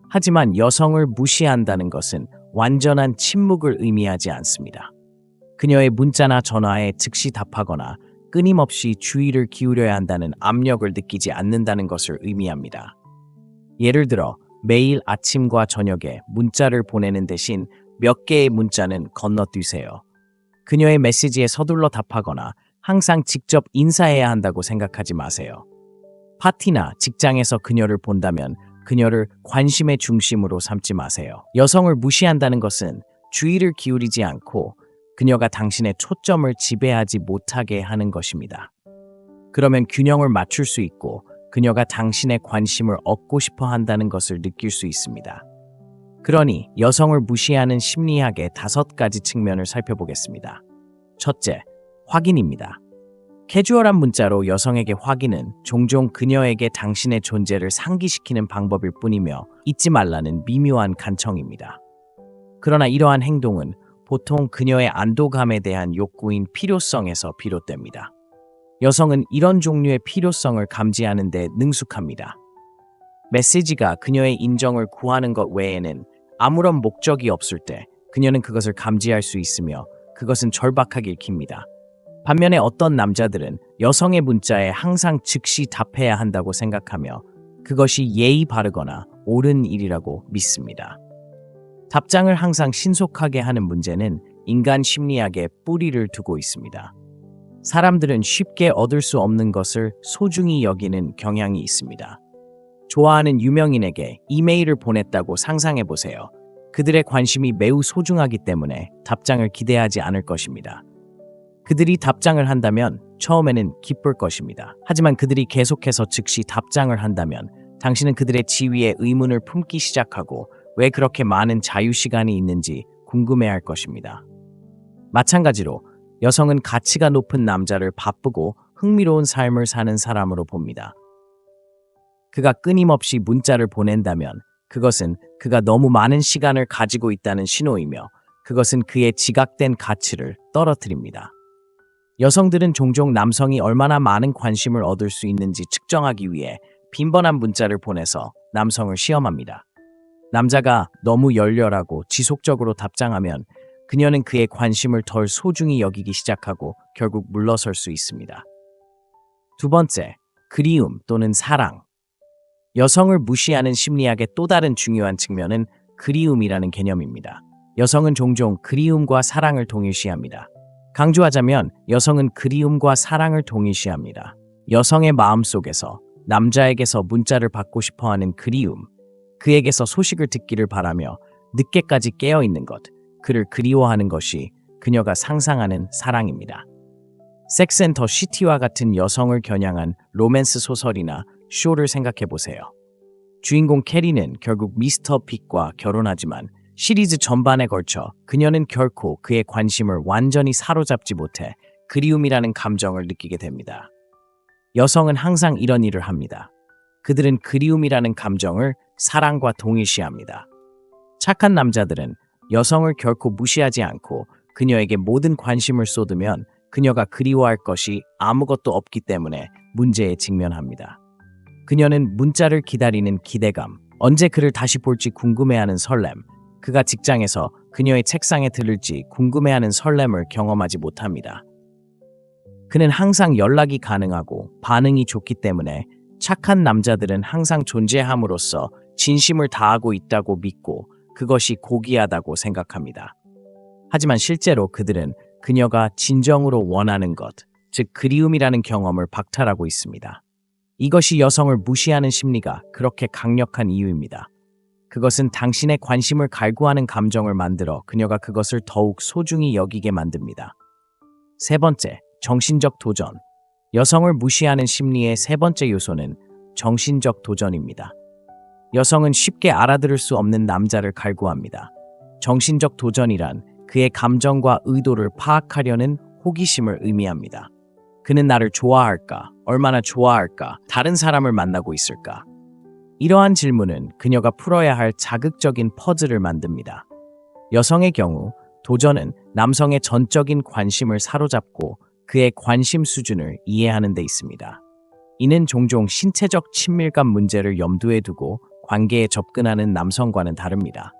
하지만 여성을 무시한다는 것은 완전한 침묵을 의미하지 않습니다. 그녀의 문자나 전화에 즉시 답하거나 끊임없이 주의를 기울여야 한다는 압력을 느끼지 않는다는 것을 의미합니다. 예를 들어 매일 아침과 저녁에 문자를 보내는 대신 몇 개의 문자는 건너뛰세요. 그녀의 메시지에 서둘러 답하거나 항상 직접 인사해야 한다고 생각하지 마세요. 파티나 직장에서 그녀를 본다면 그녀를 관심의 중심으로 삼지 마세요. 여성을 무시한다는 것은 주의를 기울이지 않고 그녀가 당신의 초점을 지배하지 못하게 하는 것입니다. 그러면 균형을 맞출 수 있고 그녀가 당신의 관심을 얻고 싶어 한다는 것을 느낄 수 있습니다. 그러니 여성을 무시하는 심리학의 5가지 측면을 살펴보겠습니다. 첫째, 확인입니다. 캐주얼한 문자로 여성에게 확인은 종종 그녀에게 당신의 존재를 상기시키는 방법일 뿐이며 잊지 말라는 미묘한 간청입니다. 그러나 이러한 행동은 보통 그녀의 안도감에 대한 욕구인 필요성에서 비롯됩니다. 여성은 이런 종류의 필요성을 감지하는 데 능숙합니다. 메시지가 그녀의 인정을 구하는 것 외에는 아무런 목적이 없을 때 그녀는 그것을 감지할 수 있으며 그것은 절박하게 읽힙니다. 반면에 어떤 남자들은 여성의 문자에 항상 즉시 답해야 한다고 생각하며 그것이 예의 바르거나 옳은 일이라고 믿습니다. 답장을 항상 신속하게 하는 문제는 인간 심리학에 뿌리를 두고 있습니다. 사람들은 쉽게 얻을 수 없는 것을 소중히 여기는 경향이 있습니다. 좋아하는 유명인에게 이메일을 보냈다고 상상해 보세요. 그들의 관심이 매우 소중하기 때문에 답장을 기대하지 않을 것입니다. 그들이 답장을 한다면 처음에는 기쁠 것입니다. 하지만 그들이 계속해서 즉시 답장을 한다면 당신은 그들의 지위에 의문을 품기 시작하고 왜 그렇게 많은 자유시간이 있는지 궁금해할 것입니다. 마찬가지로 여성은 가치가 높은 남자를 바쁘고 흥미로운 삶을 사는 사람으로 봅니다. 그가 끊임없이 문자를 보낸다면 그것은 그가 너무 많은 시간을 가지고 있다는 신호이며 그것은 그의 지각된 가치를 떨어뜨립니다. 여성들은 종종 남성이 얼마나 많은 관심을 얻을 수 있는지 측정하기 위해 빈번한 문자를 보내서 남성을 시험합니다. 남자가 너무 열렬하고 지속적으로 답장하면 그녀는 그의 관심을 덜 소중히 여기기 시작하고 결국 물러설 수 있습니다. 두 번째, 그리움 또는 사랑. 여성을 무시하는 심리학의 또 다른 중요한 측면은 그리움이라는 개념입니다. 여성은 종종 그리움과 사랑을 동일시합니다. 강조하자면 여성은 그리움과 사랑을 동일시합니다. 여성의 마음속에서 남자에게서 문자를 받고 싶어하는 그리움, 그에게서 소식을 듣기를 바라며 늦게까지 깨어있는 것, 그를 그리워하는 것이 그녀가 상상하는 사랑입니다. 섹스 앤 더 시티와 같은 여성을 겨냥한 로맨스 소설이나 쇼를 생각해보세요. 주인공 캐리는 결국 미스터 빅과 결혼하지만 시리즈 전반에 걸쳐 그녀는 결코 그의 관심을 완전히 사로잡지 못해 그리움이라는 감정을 느끼게 됩니다. 여성은 항상 이런 일을 합니다. 그들은 그리움이라는 감정을 사랑과 동일시합니다. 착한 남자들은 여성을 결코 무시하지 않고 그녀에게 모든 관심을 쏟으면 그녀가 그리워할 것이 아무것도 없기 때문에 문제에 직면합니다. 그녀는 문자를 기다리는 기대감, 언제 그를 다시 볼지 궁금해하는 설렘, 그가 직장에서 그녀의 책상에 들을지 궁금해하는 설렘을 경험하지 못합니다. 그는 항상 연락이 가능하고 반응이 좋기 때문에 착한 남자들은 항상 존재함으로써 진심을 다하고 있다고 믿고 그것이 고귀하다고 생각합니다. 하지만 실제로 그들은 그녀가 진정으로 원하는 것, 즉 그리움이라는 경험을 박탈하고 있습니다. 이것이 여성을 무시하는 심리가 그렇게 강력한 이유입니다. 그것은 당신의 관심을 갈구하는 감정을 만들어 그녀가 그것을 더욱 소중히 여기게 만듭니다. 세 번째, 정신적 도전. 여성을 무시하는 심리의 세 번째 요소는 정신적 도전입니다. 여성은 쉽게 알아들을 수 없는 남자를 갈구합니다. 정신적 도전이란 그의 감정과 의도를 파악하려는 호기심을 의미합니다. 그는 나를 좋아할까? 얼마나 좋아할까? 다른 사람을 만나고 있을까? 이러한 질문은 그녀가 풀어야 할 자극적인 퍼즐을 만듭니다. 여성의 경우 도전은 남성의 전적인 관심을 사로잡고 그의 관심 수준을 이해하는 데 있습니다. 이는 종종 신체적 친밀감 문제를 염두에 두고 관계에 접근하는 남성과는 다릅니다.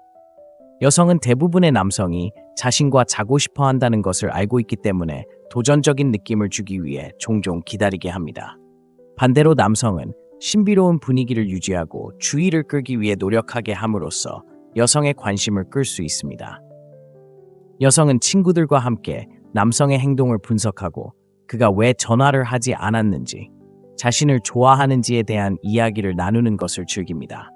여성은 대부분의 남성이 자신과 자고 싶어 한다는 것을 알고 있기 때문에 도전적인 느낌을 주기 위해 종종 기다리게 합니다. 반대로 남성은 신비로운 분위기를 유지하고 주의를 끌기 위해 노력하게 함으로써 여성의 관심을 끌 수 있습니다. 여성은 친구들과 함께 남성의 행동을 분석하고 그가 왜 전화를 하지 않았는지, 자신을 좋아하는지에 대한 이야기를 나누는 것을 즐깁니다.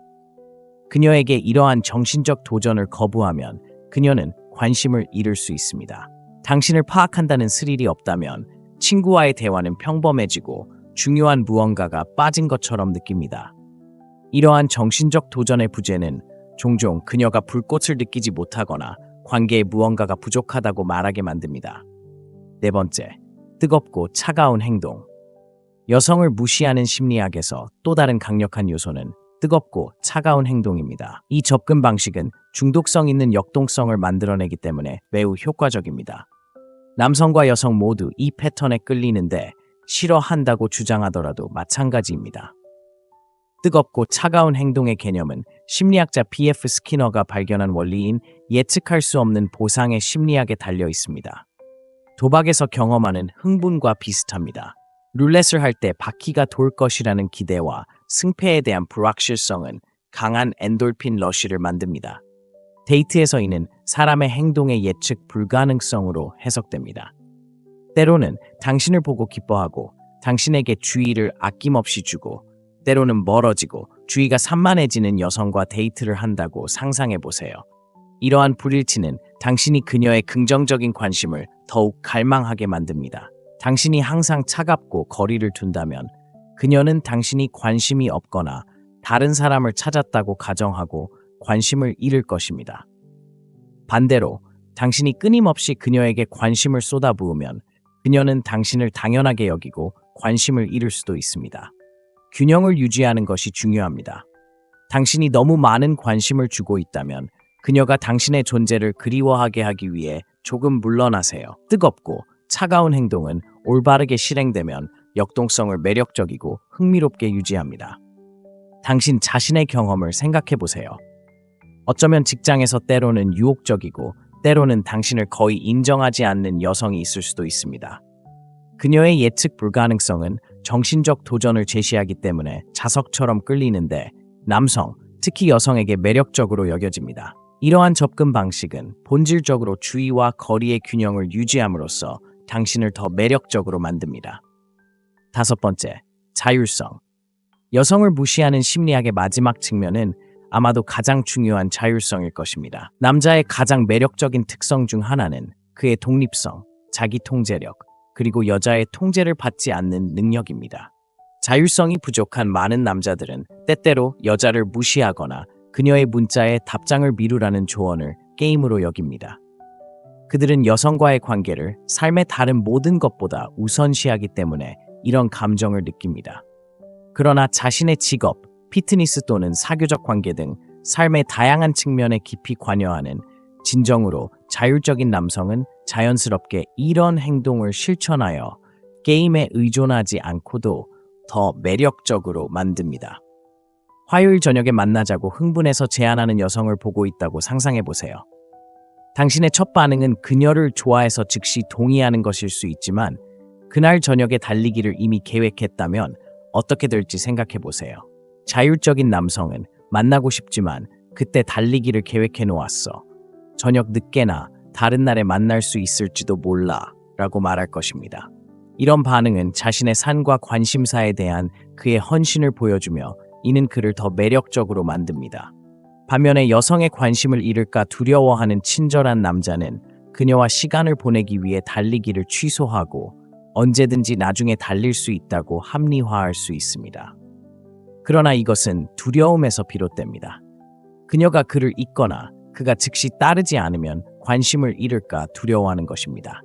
그녀에게 이러한 정신적 도전을 거부하면 그녀는 관심을 잃을 수 있습니다. 당신을 파악한다는 스릴이 없다면 친구와의 대화는 평범해지고 중요한 무언가가 빠진 것처럼 느낍니다. 이러한 정신적 도전의 부재는 종종 그녀가 불꽃을 느끼지 못하거나 관계에 무언가가 부족하다고 말하게 만듭니다. 네 번째, 뜨겁고 차가운 행동. 여성을 무시하는 심리학에서 또 다른 강력한 요소는 뜨겁고 차가운 행동입니다. 이 접근 방식은 중독성 있는 역동성을 만들어내기 때문에 매우 효과적입니다. 남성과 여성 모두 이 패턴에 끌리는데 싫어한다고 주장하더라도 마찬가지입니다. 뜨겁고 차가운 행동의 개념은 심리학자 B.F. 스키너가 발견한 원리인 예측할 수 없는 보상의 심리학에 달려 있습니다. 도박에서 경험하는 흥분과 비슷합니다. 룰렛을 할 때 바퀴가 돌 것이라는 기대와 승패에 대한 불확실성은 강한 엔돌핀 러쉬를 만듭니다. 데이트에서 이는 사람의 행동의 예측 불가능성으로 해석됩니다. 때로는 당신을 보고 기뻐하고 당신에게 주의를 아낌없이 주고 때로는 멀어지고 주의가 산만해지는 여성과 데이트를 한다고 상상해보세요. 이러한 불일치는 당신이 그녀의 긍정적인 관심을 더욱 갈망하게 만듭니다. 당신이 항상 차갑고 거리를 둔다면 그녀는 당신이 관심이 없거나 다른 사람을 찾았다고 가정하고 관심을 잃을 것입니다. 반대로 당신이 끊임없이 그녀에게 관심을 쏟아부으면 그녀는 당신을 당연하게 여기고 관심을 잃을 수도 있습니다. 균형을 유지하는 것이 중요합니다. 당신이 너무 많은 관심을 주고 있다면 그녀가 당신의 존재를 그리워하게 하기 위해 조금 물러나세요. 뜨겁고 차가운 행동은 올바르게 실행되면 역동성을 매력적이고 흥미롭게 유지합니다. 당신 자신의 경험을 생각해 보세요. 어쩌면 직장에서 때로는 유혹적이고 때로는 당신을 거의 인정하지 않는 여성이 있을 수도 있습니다. 그녀의 예측 불가능성은 정신적 도전을 제시하기 때문에 자석처럼 끌리는데 남성, 특히 여성에게 매력적으로 여겨집니다. 이러한 접근 방식은 본질적으로 주의와 거리의 균형을 유지함으로써 당신을 더 매력적으로 만듭니다. 다섯 번째, 자율성. 여성을 무시하는 심리학의 마지막 측면은 아마도 가장 중요한 자율성일 것입니다. 남자의 가장 매력적인 특성 중 하나는 그의 독립성, 자기 통제력, 그리고 여자의 통제를 받지 않는 능력입니다. 자율성이 부족한 많은 남자들은 때때로 여자를 무시하거나 그녀의 문자에 답장을 미루라는 조언을 게임으로 여깁니다. 그들은 여성과의 관계를 삶의 다른 모든 것보다 우선시하기 때문에 이런 감정을 느낍니다. 그러나 자신의 직업, 피트니스 또는 사교적 관계 등 삶의 다양한 측면에 깊이 관여하는 진정으로 자율적인 남성은 자연스럽게 이런 행동을 실천하여 게임에 의존하지 않고도 더 매력적으로 만듭니다. 화요일 저녁에 만나자고 흥분해서 제안하는 여성을 보고 있다고 상상해 보세요. 당신의 첫 반응은 그녀를 좋아해서 즉시 동의하는 것일 수 있지만 그날 저녁에 달리기를 이미 계획했다면 어떻게 될지 생각해 보세요. 자율적인 남성은 만나고 싶지만 그때 달리기를 계획해 놓았어. 저녁 늦게나 다른 날에 만날 수 있을지도 몰라 라고 말할 것입니다. 이런 반응은 자신의 산과 관심사에 대한 그의 헌신을 보여주며 이는 그를 더 매력적으로 만듭니다. 반면에 여성의 관심을 잃을까 두려워하는 친절한 남자는 그녀와 시간을 보내기 위해 달리기를 취소하고 언제든지 나중에 달릴 수 있다고 합리화할 수 있습니다. 그러나 이것은 두려움에서 비롯됩니다. 그녀가 그를 잊거나 그가 즉시 따르지 않으면 관심을 잃을까 두려워하는 것입니다.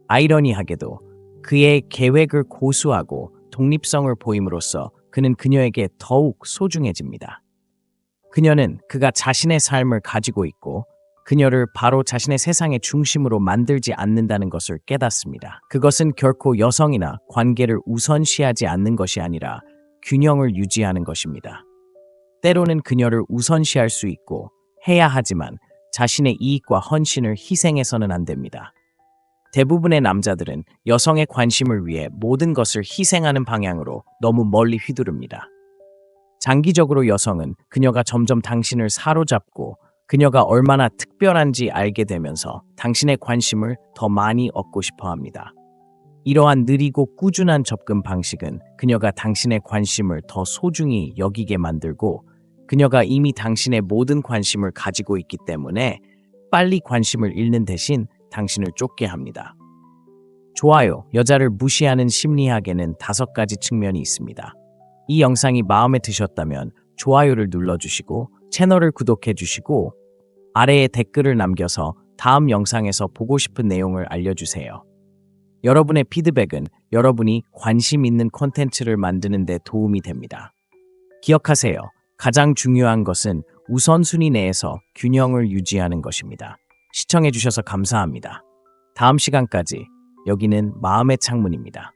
아이러니하게도 그의 계획을 고수하고 독립성을 보임으로써 그는 그녀에게 더욱 소중해집니다. 그녀는 그가 자신의 삶을 가지고 있고 그녀를 바로 자신의 세상의 중심으로 만들지 않는다는 것을 깨닫습니다. 그것은 결코 여성이나 관계를 우선시하지 않는 것이 아니라 균형을 유지하는 것입니다. 때로는 그녀를 우선시할 수 있고 해야 하지만 자신의 이익과 헌신을 희생해서는 안 됩니다. 대부분의 남자들은 여성의 관심을 위해 모든 것을 희생하는 방향으로 너무 멀리 휘두릅니다. 장기적으로 여성은 그녀가 점점 당신을 사로잡고 그녀가 얼마나 특별한지 알게 되면서 당신의 관심을 더 많이 얻고 싶어 합니다. 이러한 느리고 꾸준한 접근 방식은 그녀가 당신의 관심을 더 소중히 여기게 만들고 그녀가 이미 당신의 모든 관심을 가지고 있기 때문에 빨리 관심을 잃는 대신 당신을 쫓게 합니다. 좋아요, 여자를 무시하는 심리학에는 5가지 측면이 있습니다. 이 영상이 마음에 드셨다면 좋아요를 눌러주시고 채널을 구독해주시고 아래에 댓글을 남겨서 다음 영상에서 보고 싶은 내용을 알려주세요. 여러분의 피드백은 여러분이 관심 있는 콘텐츠를 만드는 데 도움이 됩니다. 기억하세요. 가장 중요한 것은 우선순위 내에서 균형을 유지하는 것입니다. 시청해주셔서 감사합니다. 다음 시간까지 여기는 마음의 창문입니다.